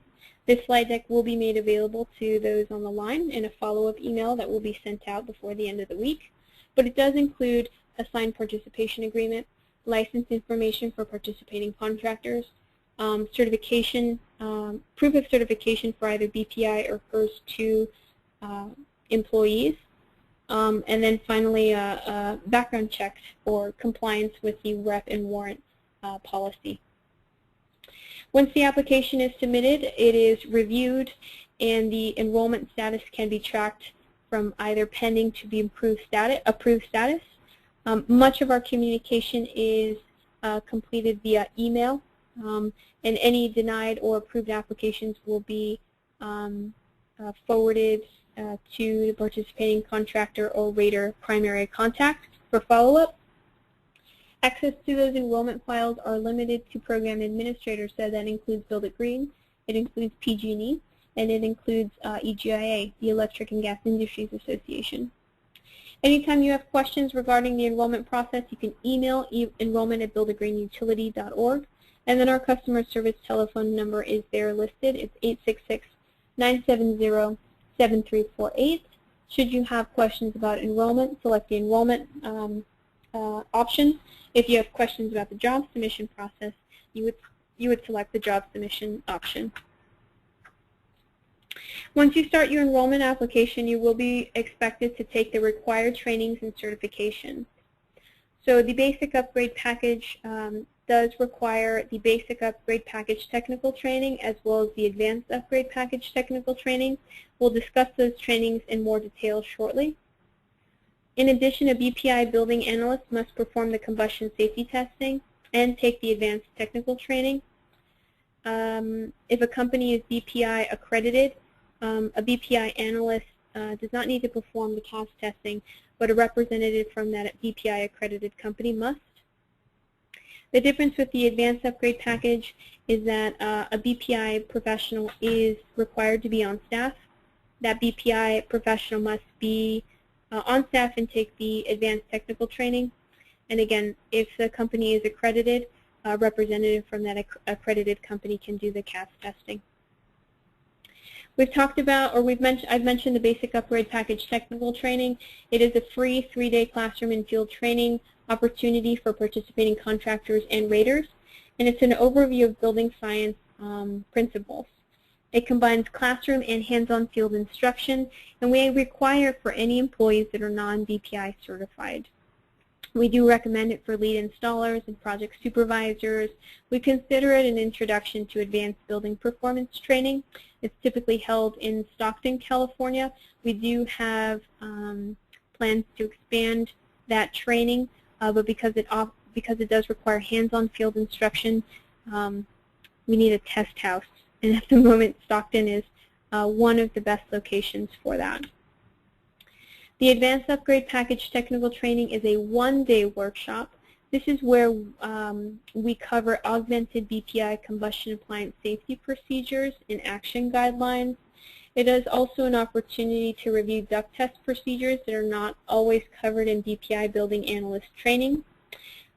This slide deck will be made available to those on the line in a follow-up email that will be sent out before the end of the week. but it does include a signed participation agreement, license information for participating contractors, certification, proof of certification for either BPI or first two employees, and then finally a background check for compliance with the rep and warrant policy. Once the application is submitted, it is reviewed and the enrollment status can be tracked from either pending to be approved status. Much of our communication is completed via email, and any denied or approved applications will be forwarded to the participating contractor or rater primary contact for follow-up. Access to those enrollment files are limited to program administrators, so that includes Build It Green, it includes PG&E, and it includes EGIA, the Electric and Gas Industries Association. Anytime you have questions regarding the enrollment process, you can email enrollment@builditgreenutility.org, and then our customer service telephone number is there listed. It's 866-970-7348. Should you have questions about enrollment, select the enrollment option. If you have questions about the job submission process, you would select the job submission option. Once you start your enrollment application, you will be expected to take the required trainings and certifications. So the basic upgrade package does require the basic upgrade package technical training as well as the advanced upgrade package technical training. We'll discuss those trainings in more detail shortly. In addition, a BPI building analyst must perform the combustion safety testing and take the advanced technical training. If a company is BPI accredited, a BPI analyst does not need to perform the CAS testing, but a representative from that BPI accredited company must. The difference with the advanced upgrade package is that a BPI professional is required to be on staff. That BPI professional must be on staff and take the advanced technical training. And again, if the company is accredited, a representative from that accredited company can do the CAS testing. We've talked about, or I've mentioned the basic upgrade package technical training. It is a free 3-day classroom and field training opportunity for participating contractors and raters, and it's an overview of building science principles. It combines classroom and hands-on field instruction, and we require for any employees that are non-BPI certified. We do recommend it for lead installers and project supervisors. We consider it an introduction to advanced building performance training. It's typically held in Stockton, California. We do have plans to expand that training, but because it does require hands-on field instruction, we need a test house. And at the moment, Stockton is one of the best locations for that. The Advanced Upgrade Package Technical Training is a 1-day workshop. This is where we cover augmented BPI combustion appliance safety procedures and action guidelines. It is also an opportunity to review duct test procedures that are not always covered in BPI building analyst training.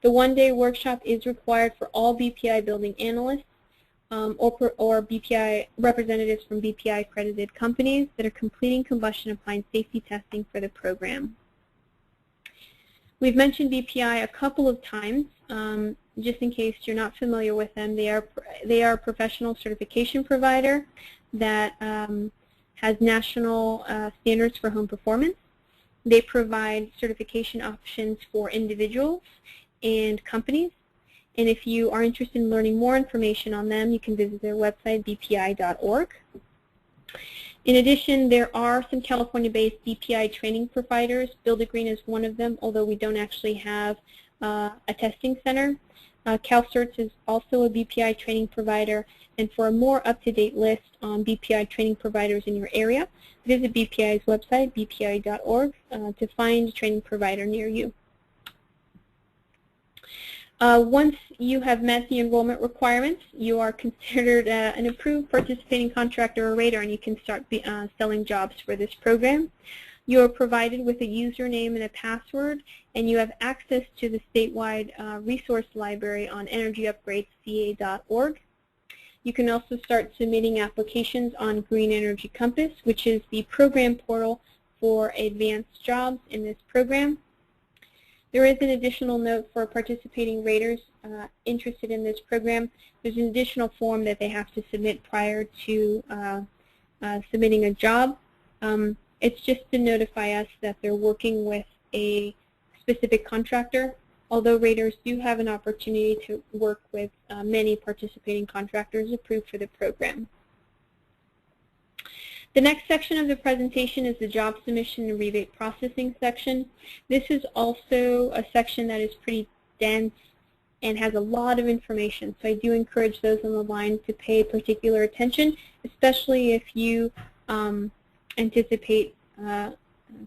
The 1-day workshop is required for all BPI building analysts or BPI representatives from BPI accredited companies that are completing combustion appliance safety testing for the program. We've mentioned BPI a couple of times, just in case you're not familiar with them. They are a professional certification provider that has national standards for home performance. They provide certification options for individuals and companies. And if you are interested in learning more information on them, you can visit their website, bpi.org. In addition, there are some California-based BPI training providers. Build It Green is one of them, although we don't actually have a testing center. CalCerts is also a BPI training provider. And for a more up-to-date list on BPI training providers in your area, visit BPI's website, bpi.org, to find a training provider near you. Once you have met the enrollment requirements, you are considered an approved participating contractor or rater, and you can start selling jobs for this program. You are provided with a username and a password, and you have access to the statewide resource library on energyupgradesca.org. You can also start submitting applications on Green Energy Compass, which is the program portal for advanced jobs in this program. There is an additional note for participating raters interested in this program. There's an additional form that they have to submit prior to submitting a job. It's just to notify us that they're working with a specific contractor, although raters do have an opportunity to work with many participating contractors approved for the program. The next section of the presentation is the job submission and rebate processing section. This is also a section that is pretty dense and has a lot of information, so I do encourage those on the line to pay particular attention, especially if you anticipate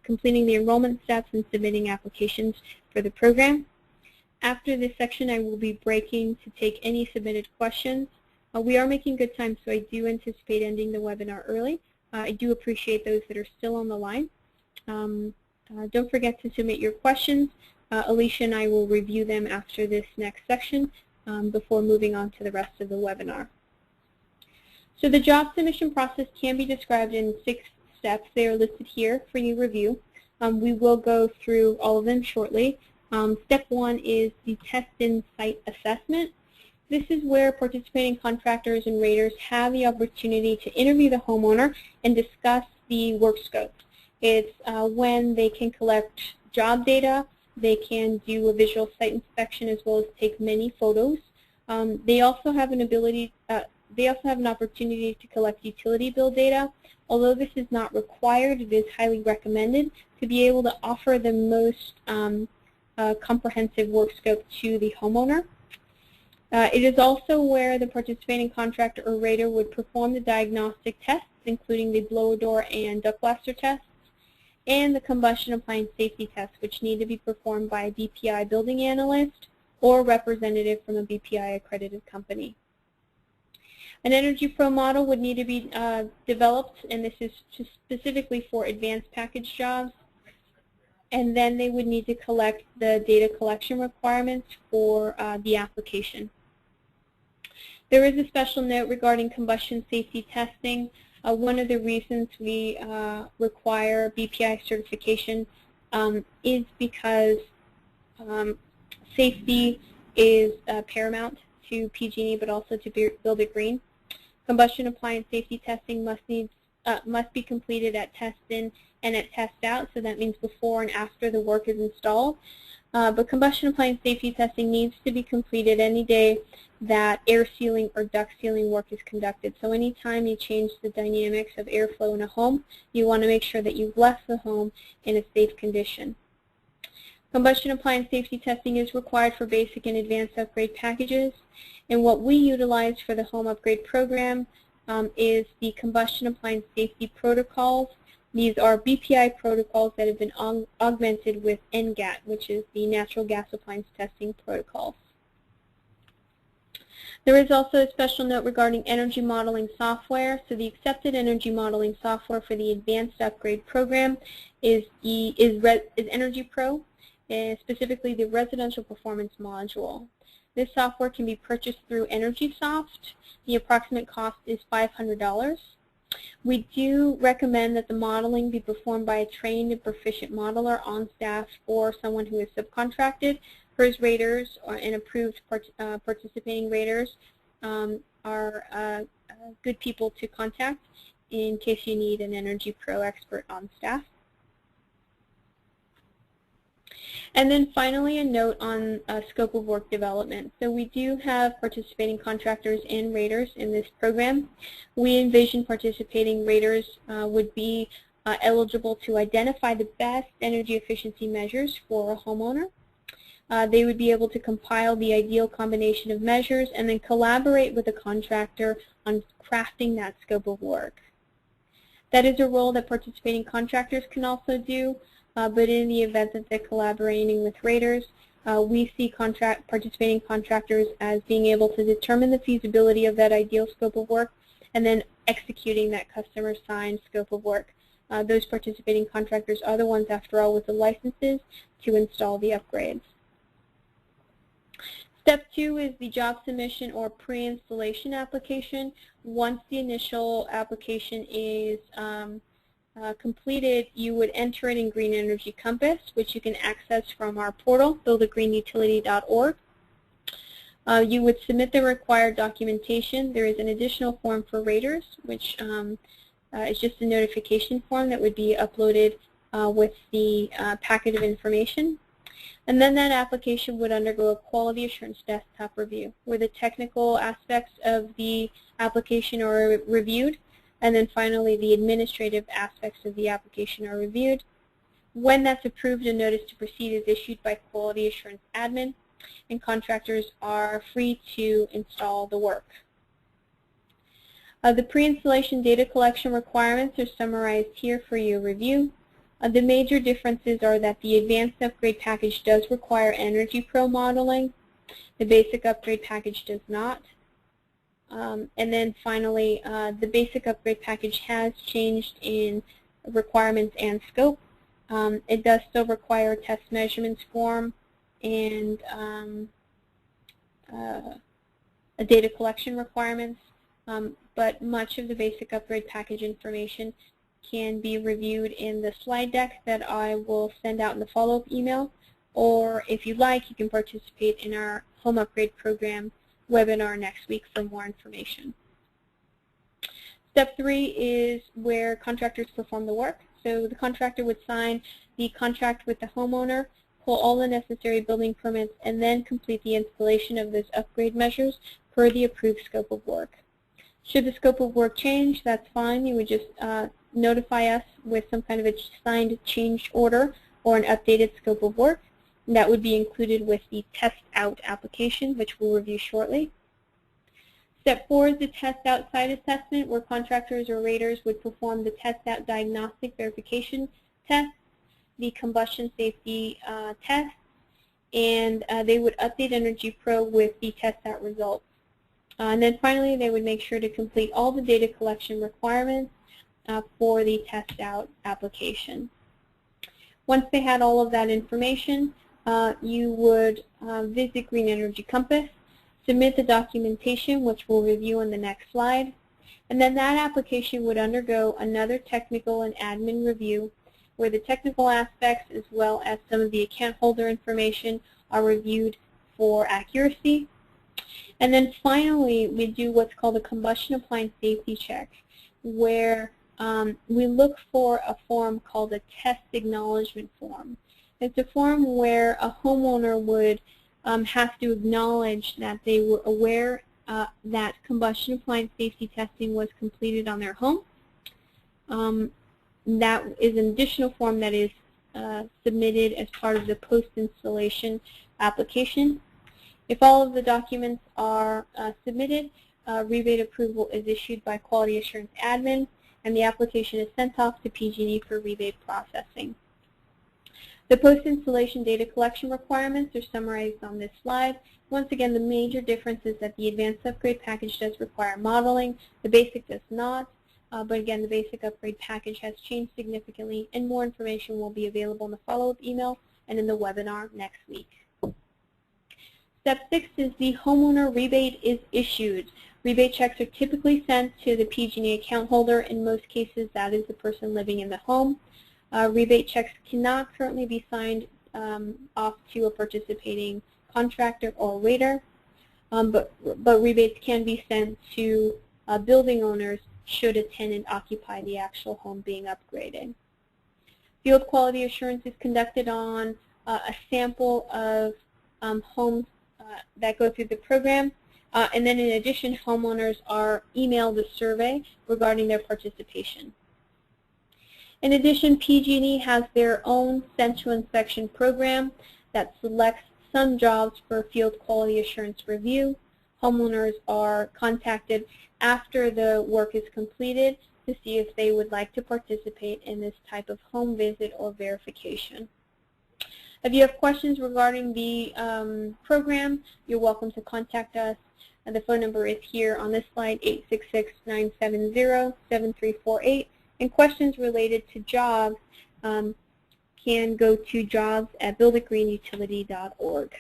completing the enrollment steps and submitting applications for the program. After this section, I will be breaking to take any submitted questions. We are making good time, so I do anticipate ending the webinar early. I do appreciate those that are still on the line. Don't forget to submit your questions. Alicia and I will review them after this next section before moving on to the rest of the webinar. So the job submission process can be described in 6 steps. They are listed here for your review. We will go through all of them shortly. Step 1 is the test-in site assessment. This is where participating contractors and raters have the opportunity to interview the homeowner and discuss the work scope. It's when they can collect job data, they can do a visual site inspection as well as take many photos. They also have an opportunity to collect utility bill data. Although this is not required, it is highly recommended to be able to offer the most comprehensive work scope to the homeowner. It is also where the participating contractor or rater would perform the diagnostic tests, including the blower door and duct blaster tests, and the combustion appliance safety tests, which need to be performed by a BPI building analyst or representative from a BPI accredited company. An Energy Pro model would need to be developed, and this is specifically for advanced package jobs. And then they would need to collect the data collection requirements for the application. There is a special note regarding combustion safety testing. One of the reasons we require BPI certification is because safety is paramount to PG&E, but also to Build It Green. Combustion appliance safety testing must be completed at test-in and at test-out, so that means before and after the work is installed. But combustion appliance safety testing needs to be completed any day that air sealing or duct sealing work is conducted. So anytime you change the dynamics of airflow in a home, you want to make sure that you've left the home in a safe condition. Combustion appliance safety testing is required for basic and advanced upgrade packages. And what we utilize for the home upgrade program is the combustion appliance safety protocols. These are BPI protocols that have been augmented with NGAT, which is the Natural Gas Appliance Testing Protocols. There is also a special note regarding energy modeling software. So the accepted energy modeling software for the advanced upgrade program is Energy Pro, specifically the Residential Performance Module. This software can be purchased through EnergySoft. The approximate cost is $500. We do recommend that the modeling be performed by a trained and proficient modeler on staff or someone who is subcontracted. PERS raters and approved participating raters are good people to contact in case you need an Energy Pro expert on staff. And then finally, a note on scope of work development. So we do have participating contractors and raters in this program. We envision participating raters would be eligible to identify the best energy efficiency measures for a homeowner. They would be able to compile the ideal combination of measures and then collaborate with the contractor on crafting that scope of work. That is a role that participating contractors can also do. But in the event that they're collaborating with raters, we see participating contractors as being able to determine the feasibility of that ideal scope of work and then executing that customer-signed scope of work. Those participating contractors are the ones, after all, with the licenses to install the upgrades. Step 2 is the job submission or pre-installation application. Once the initial application is completed, you would enter it in Green Energy Compass, which you can access from our portal, buildagreenutility.org. You would submit the required documentation. There is an additional form for raters, which is just a notification form that would be uploaded with the packet of information. And then that application would undergo a quality assurance desktop review, where the technical aspects of the application are reviewed, and then finally the administrative aspects of the application are reviewed. When that's approved, a notice to proceed is issued by quality assurance admin, and contractors are free to install the work. The pre-installation data collection requirements are summarized here for your review. The major differences are that the advanced upgrade package does require Energy Pro modeling. The basic upgrade package does not. And then finally, the basic upgrade package has changed in requirements and scope. It does still require a test measurements form and a data collection requirements, but much of the basic upgrade package information can be reviewed in the slide deck that I will send out in the follow-up email, or if you'd like, you can participate in our home upgrade program webinar next week for more information. Step 3 is where contractors perform the work. So the contractor would sign the contract with the homeowner, pull all the necessary building permits, and then complete the installation of those upgrade measures per the approved scope of work. Should the scope of work change, that's fine. You would just notify us with some kind of a signed change order or an updated scope of work. And that would be included with the test out application, which we'll review shortly. Step 4 is the test out site assessment, where contractors or raters would perform the test out diagnostic verification test, the combustion safety test, and they would update Energy Pro with the test out results. And then finally, they would make sure to complete all the data collection requirements for the test out application. Once they had all of that information, you would visit Green Energy Compass, submit the documentation, which we'll review in the next slide, and then that application would undergo another technical and admin review, where the technical aspects as well as some of the account holder information are reviewed for accuracy. And then finally, we do what's called a combustion appliance safety check, where we look for a form called a test acknowledgement form. It's a form where a homeowner would have to acknowledge that they were aware that combustion appliance safety testing was completed on their home. That is an additional form that is submitted as part of the post-installation application. If all of the documents are submitted, rebate approval is issued by Quality Assurance Admin, and the application is sent off to PG&E for rebate processing. The post-installation data collection requirements are summarized on this slide. Once again, the major difference is that the advanced upgrade package does require modeling. The basic does not. But again, the basic upgrade package has changed significantly, and more information will be available in the follow-up email and in the webinar next week. Step 6 is the homeowner rebate is issued. Rebate checks are typically sent to the PG&E account holder. In most cases, that is the person living in the home. Rebate checks cannot currently be signed off to a participating contractor or rater, but rebates can be sent to building owners should a tenant occupy the actual home being upgraded. Field quality assurance is conducted on a sample of homes that go through the program, and then in addition, homeowners are emailed a survey regarding their participation. In addition, PG&E has their own central inspection program that selects some jobs for field quality assurance review. Homeowners are contacted after the work is completed to see if they would like to participate in this type of home visit or verification. If you have questions regarding the program, you're welcome to contact us. And the phone number is here on this slide, 866-970-7348. And questions related to jobs can go to jobs@buildagreenutility.org.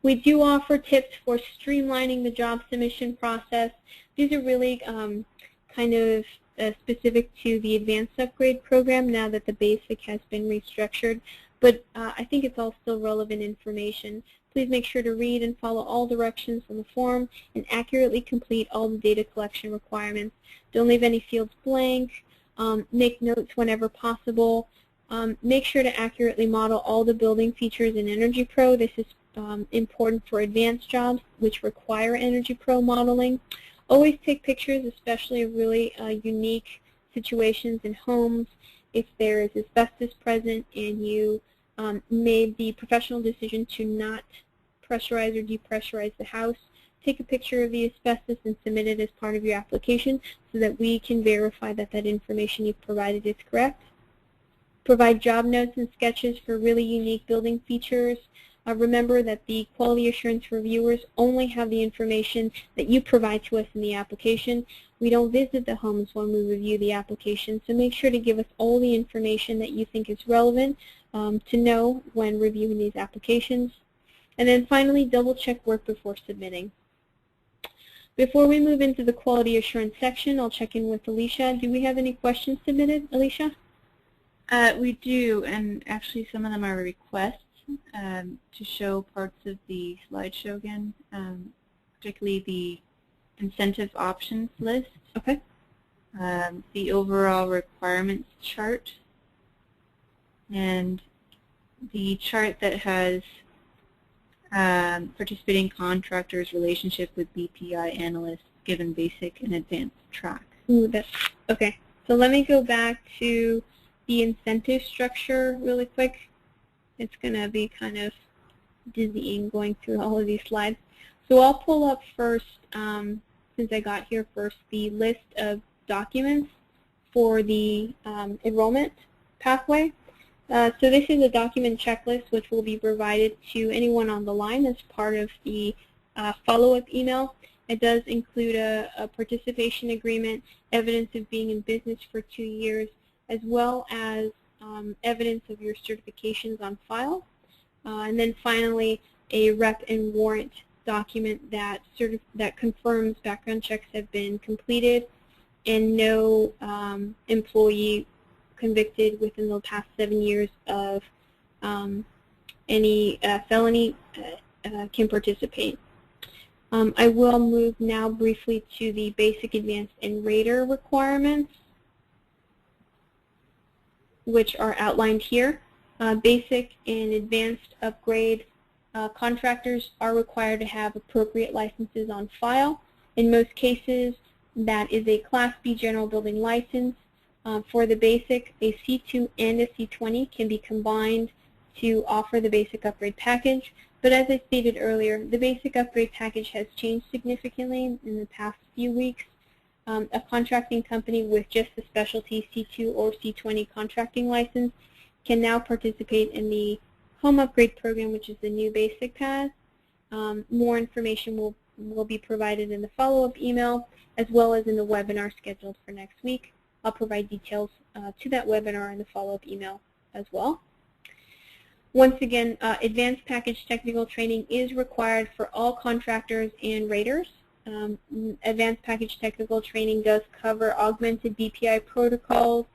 We do offer tips for streamlining the job submission process. These are really kind of specific to the advanced upgrade program now that the basic has been restructured, but I think it's all still relevant information. Please make sure to read and follow all directions on the form and accurately complete all the data collection requirements. Don't leave any fields blank. Make notes whenever possible. Make sure to accurately model all the building features in Energy Pro. This is important for advanced jobs which require Energy Pro modeling. Always take pictures, especially of really unique situations in homes. If there is asbestos present and you made the professional decision to not pressurize or depressurize the house, take a picture of the asbestos and submit it as part of your application so that we can verify that that information you've provided is correct. Provide job notes and sketches for really unique building features. Remember that the quality assurance reviewers only have the information that you provide to us in the application. We don't visit the homes when we review the application, so make sure to give us all the information that you think is relevant to know when reviewing these applications. And then finally, double check work before submitting. Before we move into the quality assurance section, I'll check in with Alicia. Do we have any questions submitted, Alicia? We do, and actually some of them are requests to show parts of the slideshow again, particularly the incentive options list, Okay. the overall requirements chart, and the chart that has participating contractors' relationship with BPI analysts given basic and advanced track. Ooh, that's okay. So let me go back to the incentive structure really quick. It's going to be kind of dizzying going through all of these slides. So I'll pull up first, since I got here first, the list of documents for the enrollment pathway. So this is a document checklist which will be provided to anyone on the line as part of the follow-up email. It does include a participation agreement, evidence of being in business for 2 years, as well as evidence of your certifications on file. And then finally, a rep and warrant document that confirms background checks have been completed and no employee convicted within the past 7 years of any felony can participate. I will move now briefly to the basic, advanced, and rater requirements, which are outlined here. Basic and advanced upgrade contractors are required to have appropriate licenses on file. In most cases, that is a Class B general building license. For the basic, a C2 and a C20 can be combined to offer the basic upgrade package. But as I stated earlier, the basic upgrade package has changed significantly in the past few weeks. A contracting company with just the specialty C2 or C20 contracting license can now participate in the home upgrade program, which is the new basic path. More information will be provided in the follow-up email, as well as in the webinar scheduled for next week. I'll provide details to that webinar in the follow-up email as well. Once again, advanced package technical training is required for all contractors and raters. Advanced package technical training does cover augmented BPI protocols.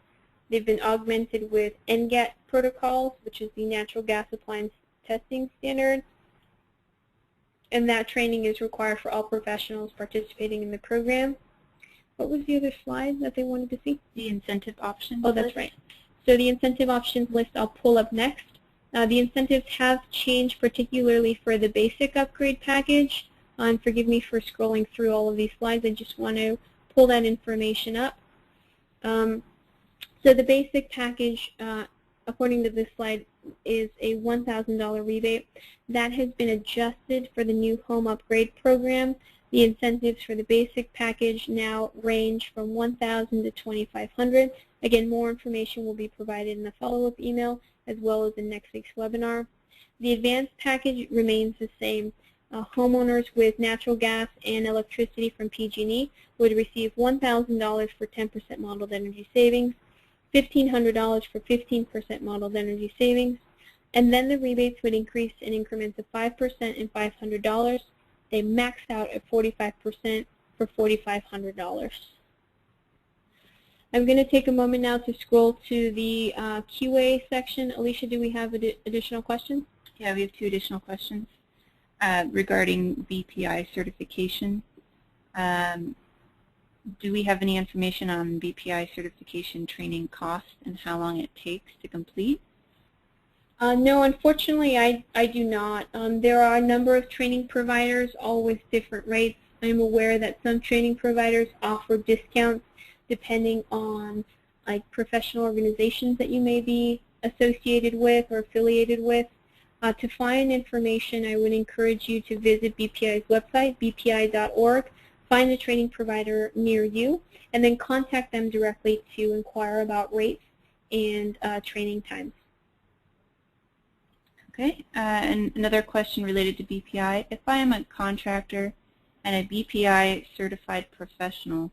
They've been augmented with NGAT protocols, which is the Natural Gas Appliance Testing Standard. And that training is required for all professionals participating in the program. What was the other slide that they wanted to see? The incentive options list. That's right. So the incentive options list I'll pull up next. The incentives have changed, particularly for the basic upgrade package. And forgive me for scrolling through all of these slides. I just want to pull that information up. So the basic package, according to this slide, is a $1,000 rebate. That has been adjusted for the new home upgrade program. The incentives for the basic package now range from $1,000 to $2,500. Again, more information will be provided in the follow-up email as well as in next week's webinar. The advanced package remains the same. Homeowners with natural gas and electricity from PG&E would receive $1,000 for 10% modeled energy savings, $1,500 for 15% modeled energy savings, and then the rebates would increase in increments of 5% and $500. They maxed out at 45% for $4,500. I'm going to take a moment now to scroll to the QA section. Alicia, do we have additional questions? Yeah, we have 2 additional questions regarding BPI certification. Do we have any information on BPI certification training costs and how long it takes to complete? No, unfortunately, I do not. There are a number of training providers, all with different rates. I'm aware that some training providers offer discounts depending on professional organizations that you may be associated with or affiliated with. To find information, I would encourage you to visit BPI's website, bpi.org, find the training provider near you, and then contact them directly to inquire about rates and training times. Okay, and another question related to BPI. If I am a contractor and a BPI certified professional,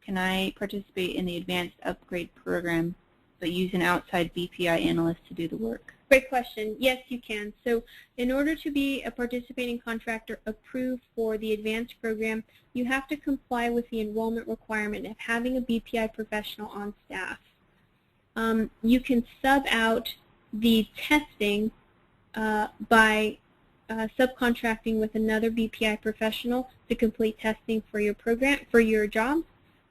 can I participate in the advanced upgrade program but use an outside BPI analyst to do the work? Great question. Yes, you can. So in order to be a participating contractor approved for the advanced program, you have to comply with the enrollment requirement of having a BPI professional on staff. You can sub out the testing by subcontracting with another BPI professional to complete testing for your program, for your job.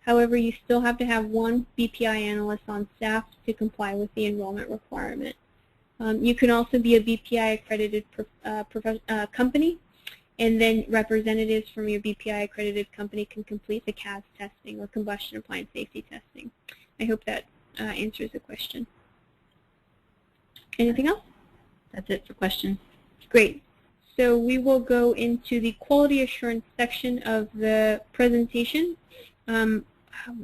However, you still have to have one BPI analyst on staff to comply with the enrollment requirement. You can also be a BPI accredited company, and then representatives from your BPI accredited company can complete the CAS testing or combustion appliance safety testing. I hope that answers the question. Anything else? That's it for questions. Great. So we will go into the quality assurance section of the presentation.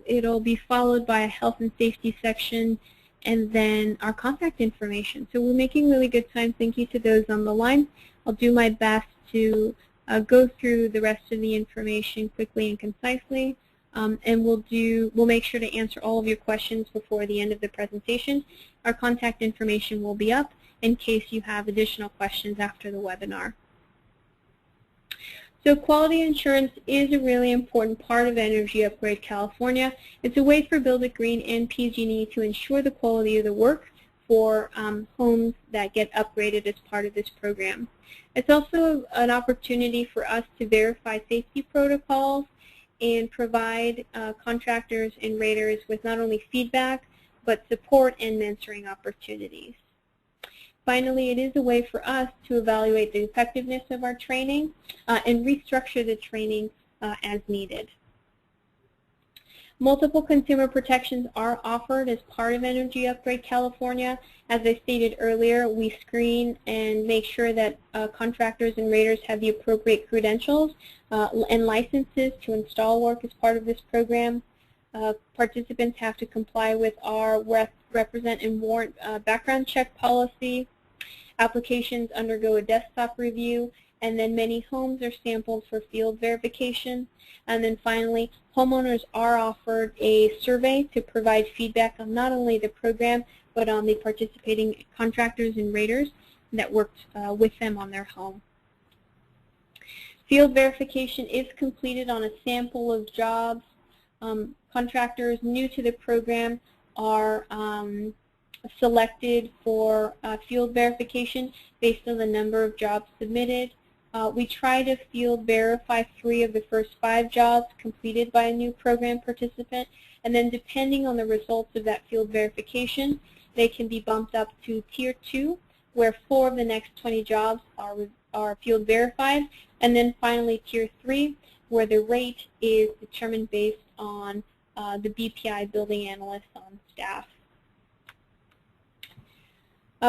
It'll be followed by a health and safety section and then our contact information. So we're making really good time. Thank you to those on the line. I'll do my best to go through the rest of the information quickly and concisely, and we'll make sure to answer all of your questions before the end of the presentation. Our contact information will be up in case you have additional questions after the webinar. So quality assurance is a really important part of Energy Upgrade California. It's a way for Build It Green and PG&E to ensure the quality of the work for homes that get upgraded as part of this program. It's also an opportunity for us to verify safety protocols and provide contractors and raters with not only feedback, but support and mentoring opportunities. Finally, it is a way for us to evaluate the effectiveness of our training and restructure the training as needed. Multiple consumer protections are offered as part of Energy Upgrade California. As I stated earlier, we screen and make sure that contractors and raters have the appropriate credentials and licenses to install work as part of this program. Participants have to comply with our represent and warrant background check policy. Applications undergo a desktop review, and then many homes are sampled for field verification. And then finally, homeowners are offered a survey to provide feedback on not only the program, but on the participating contractors and raters that worked with them on their home. Field verification is completed on a sample of jobs. Contractors new to the program are selected for field verification based on the number of jobs submitted. We try to field verify 3 of the first 5 jobs completed by a new program participant, and then depending on the results of that field verification, they can be bumped up to Tier 2, where 4 of the next 20 jobs are field verified, and then finally Tier 3, where the rate is determined based on the BPI building analysts on staff.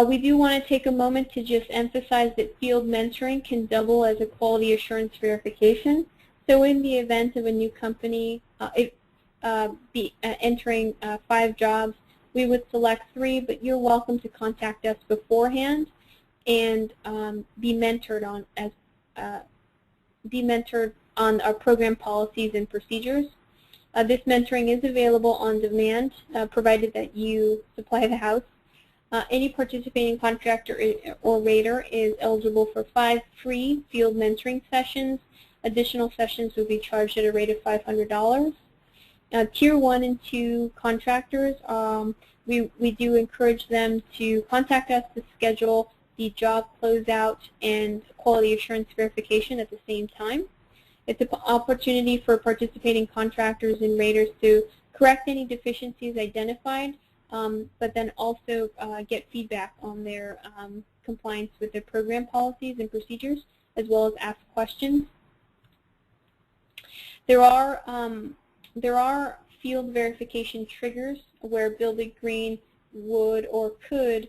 We do want to take a moment to just emphasize that field mentoring can double as a quality assurance verification. So in the event of a new company entering 5 jobs, we would select 3, but you're welcome to contact us beforehand and be mentored on our program policies and procedures. This mentoring is available on demand, provided that you supply the house. Any participating contractor or rater is eligible for 5 free field mentoring sessions. Additional sessions will be charged at a rate of $500. Tier 1 and 2 contractors, we do encourage them to contact us to schedule the job closeout and quality assurance verification at the same time. It's an opportunity for participating contractors and raters to correct any deficiencies identified, but then also get feedback on their compliance with their program policies and procedures, as well as ask questions. There are field verification triggers where Build It Green would or could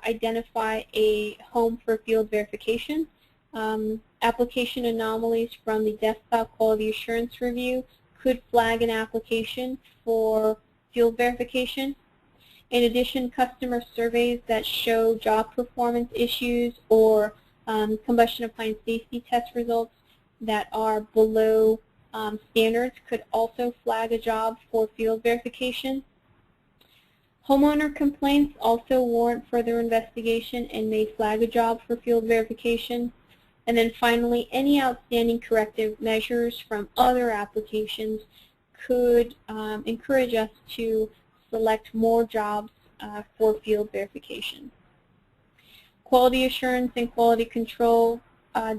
identify a home for field verification. Application anomalies from the desktop quality assurance review could flag an application for field verification. In addition, customer surveys that show job performance issues or combustion appliance safety test results that are below standards could also flag a job for field verification. Homeowner complaints also warrant further investigation and may flag a job for field verification. And then finally, any outstanding corrective measures from other applications could encourage us to select more jobs for field verification. Quality assurance and quality control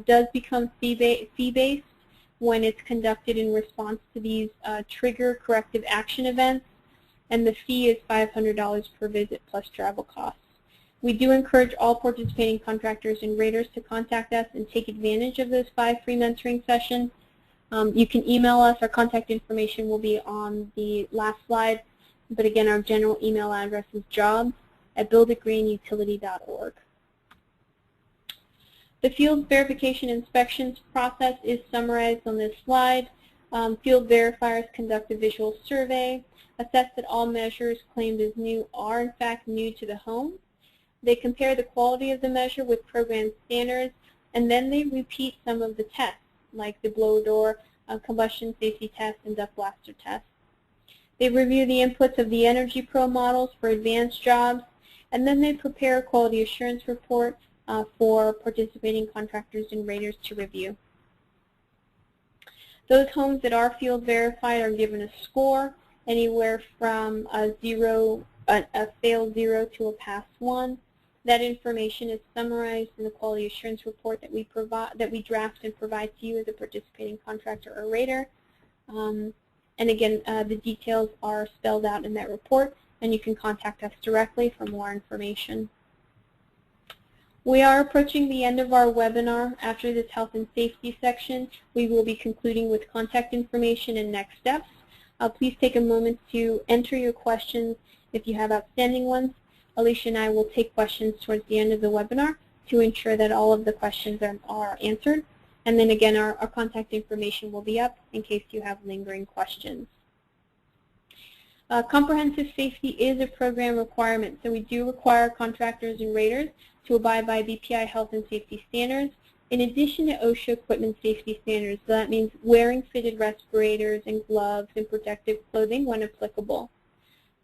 does become fee-based when it's conducted in response to these trigger corrective action events, and the fee is $500 per visit plus travel costs. We do encourage all participating contractors and raters to contact us and take advantage of those 5 free mentoring sessions. You can email us. Our contact information will be on the last slide, but again, our general email address is jobs@builditgreenutility.org. The field verification inspections process is summarized on this slide. Field verifiers conduct a visual survey, assess that all measures claimed as new are in fact new to the home. They compare the quality of the measure with program standards, and then they repeat some of the tests, like the blower door, combustion safety test, and duct blaster test. They review the inputs of the Energy Pro models for advanced jobs, and then they prepare a quality assurance report for participating contractors and raters to review. Those homes that are field verified are given a score anywhere from a fail 0 to a pass 1. That information is summarized in the quality assurance report that we draft and provide to you as a participating contractor or rater. And again, the details are spelled out in that report, and you can contact us directly for more information. We are approaching the end of our webinar. After this health and safety section, we will be concluding with contact information and next steps. Please take a moment to enter your questions if you have outstanding ones. Alicia and I will take questions towards the end of the webinar to ensure that all of the questions are answered. And then again, our contact information will be up in case you have lingering questions. Comprehensive safety is a program requirement, so we do require contractors and raters to abide by BPI health and safety standards, in addition to OSHA equipment safety standards. So that means wearing fitted respirators and gloves and protective clothing when applicable.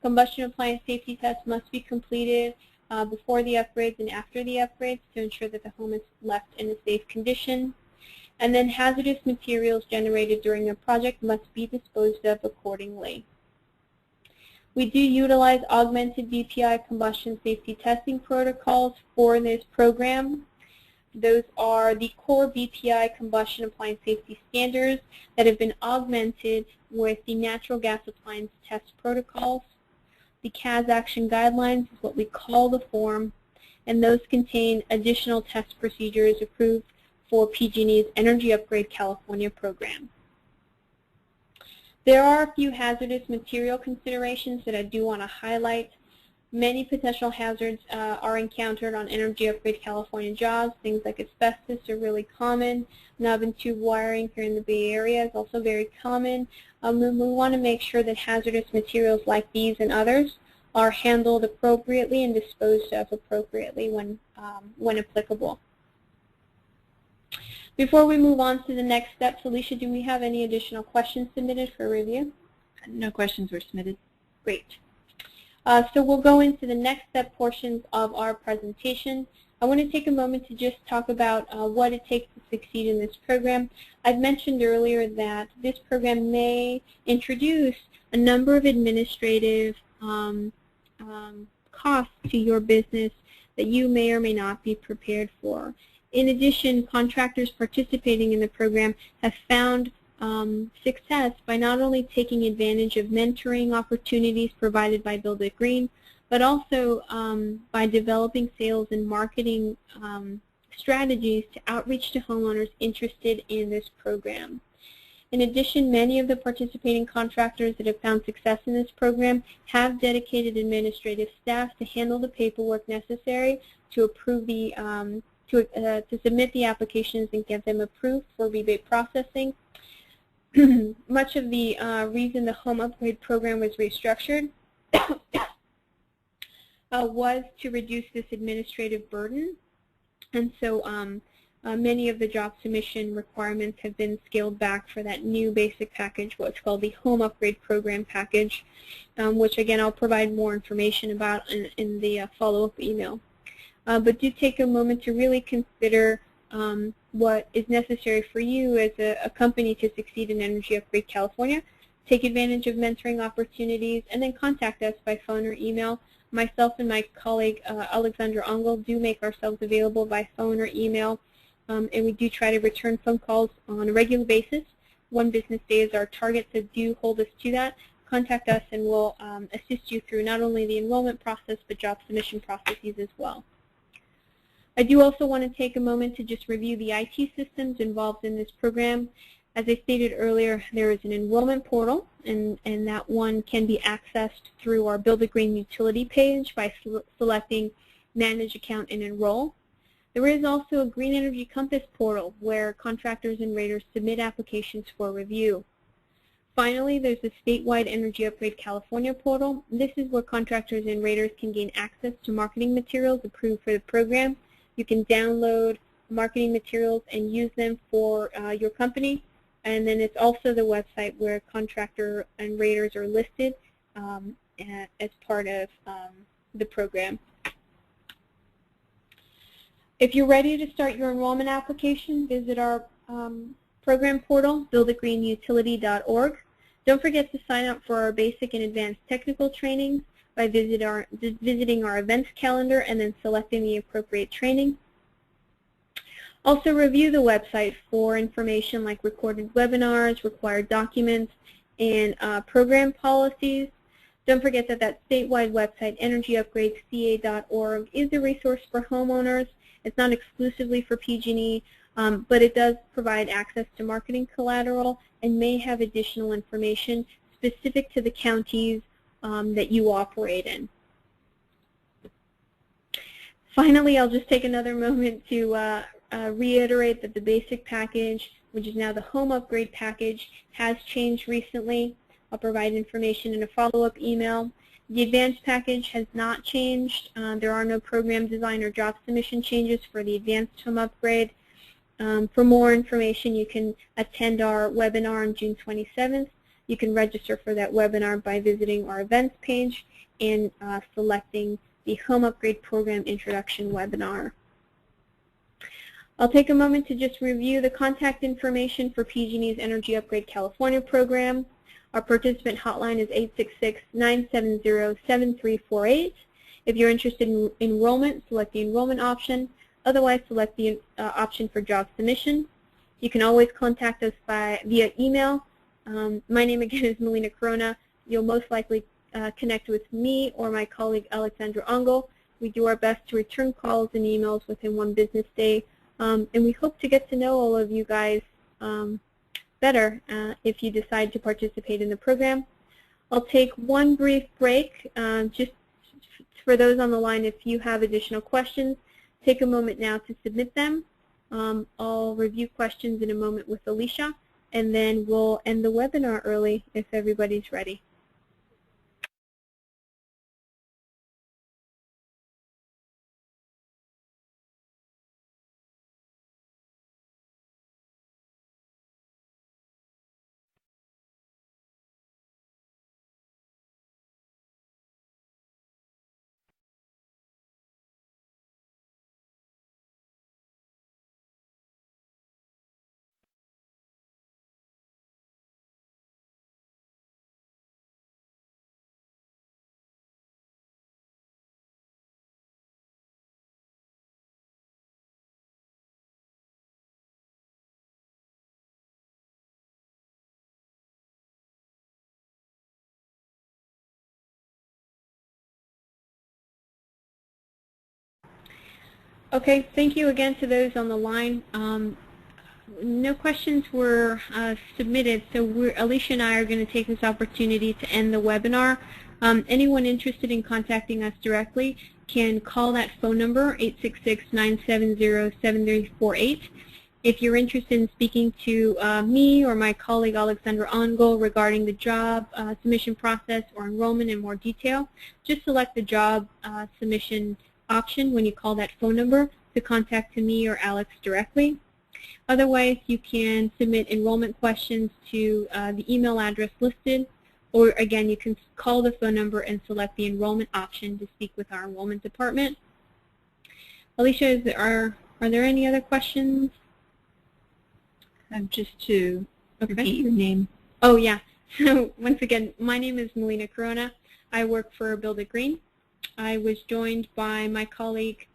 Combustion appliance safety tests must be completed before the upgrades and after the upgrades to ensure that the home is left in a safe condition. And then hazardous materials generated during a project must be disposed of accordingly. We do utilize augmented BPI combustion safety testing protocols for this program. Those are the core BPI combustion appliance safety standards that have been augmented with the natural gas appliance test protocols. The CAS action guidelines is what we call the form, and those contain additional test procedures approved for PG&E's Energy Upgrade California program. There are a few hazardous material considerations that I do want to highlight. Many potential hazards are encountered on Energy Upgrade California jobs. Things like asbestos are really common. Knob and tube wiring here in the Bay Area is also very common. We want to make sure that hazardous materials like these and others are handled appropriately and disposed of appropriately when applicable. Before we move on to the next steps, Alicia, do we have any additional questions submitted for review? No questions were submitted. Great. So we'll go into the next step portions of our presentation. I want to take a moment to just talk about what it takes to succeed in this program. I've mentioned earlier that this program may introduce a number of administrative costs to your business that you may or may not be prepared for. In addition, contractors participating in the program have found success by not only taking advantage of mentoring opportunities provided by Build It Green, but also by developing sales and marketing strategies to outreach to homeowners interested in this program. In addition, many of the participating contractors that have found success in this program have dedicated administrative staff to handle the paperwork necessary to approve the to submit the applications and get them approved for rebate processing. Much of the reason the home upgrade program was restructured was to reduce this administrative burden, and so many of the job submission requirements have been scaled back for that new basic package, what's called the Home Upgrade Program Package, which again I'll provide more information about in the follow-up email. But do take a moment to really consider what is necessary for you as a company to succeed in Energy Upgrade California. Take advantage of mentoring opportunities, and then contact us by phone or email. Myself and my colleague Alexandra Angel do make ourselves available by phone or email, and we do try to return phone calls on a regular basis. 1 business day is our target, so do hold us to that. Contact us and we'll assist you through not only the enrollment process but job submission processes as well. I do also want to take a moment to just review the IT systems involved in this program. As I stated earlier, there is an enrollment portal, and that one can be accessed through our Build a Green utility page by selecting Manage Account and Enroll. There is also a Green Energy Compass portal where contractors and raters submit applications for review. Finally, there's the Statewide Energy Upgrade California portal. This is where contractors and raters can gain access to marketing materials approved for the program. You can download marketing materials and use them for your company. And then it's also the website where contractor and raters are listed as part of the program. If you're ready to start your enrollment application, visit our program portal, builditgreenutility.org. Don't forget to sign up for our basic and advanced technical trainings by visiting our events calendar and then selecting the appropriate training. Also review the website for information like recorded webinars, required documents, and program policies. Don't forget that that statewide website, energyupgradesca.org, is a resource for homeowners. It's not exclusively for PG&E, but it does provide access to marketing collateral and may have additional information specific to the counties that you operate in. Finally, I'll just take another moment to reiterate that the basic package, which is now the home upgrade package, has changed recently. I'll provide information in a follow-up email. The advanced package has not changed. There are no program design or job submission changes for the advanced home upgrade. For more information, you can attend our webinar on June 27th. You can register for that webinar by visiting our events page and selecting the Home Upgrade Program Introduction webinar. I'll take a moment to just review the contact information for PG&E's Energy Upgrade California program. Our participant hotline is 866-970-7348. If you're interested in enrollment, select the enrollment option. Otherwise, select the option for job submission. You can always contact us via email. My name again is Melina Corona. You'll most likely connect with me or my colleague Alexandra Angel. We do our best to return calls and emails within 1 business day. And we hope to get to know all of you guys better if you decide to participate in the program. I'll take 1 brief break just for those on the line. If you have additional questions, take a moment now to submit them. I'll review questions in a moment with Alicia, and then we'll end the webinar early if everybody's ready. Okay, thank you again to those on the line. No questions were submitted, so Alicia and I are going to take this opportunity to end the webinar. Anyone interested in contacting us directly can call that phone number, 866-970-7348. If you're interested in speaking to me or my colleague Alexandra Ongol regarding the job submission process or enrollment in more detail, just select the job submission option when you call that phone number to contact me or Alex directly. Otherwise, you can submit enrollment questions to the email address listed, or again, you can call the phone number and select the enrollment option to speak with our enrollment department. Alicia, are there any other questions? Just to repeat your name. Oh, yeah. So once again, my name is Melina Corona. I work for Build It Green. I was joined by my colleague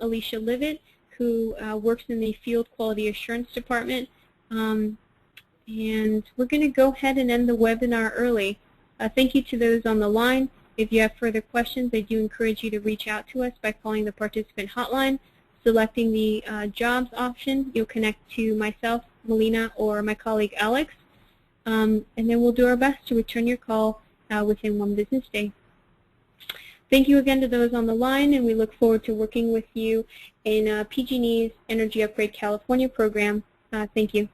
Alicia Livet, who works in the Field Quality Assurance Department. And we're going to go ahead and end the webinar early. Thank you to those on the line. If you have further questions, I do encourage you to reach out to us by calling the participant hotline. Selecting the jobs option, you'll connect to myself, Melina, or my colleague Alex. And then we'll do our best to return your call within 1 business day. Thank you again to those on the line, and we look forward to working with you in PG&E's Energy Upgrade California program. Thank you.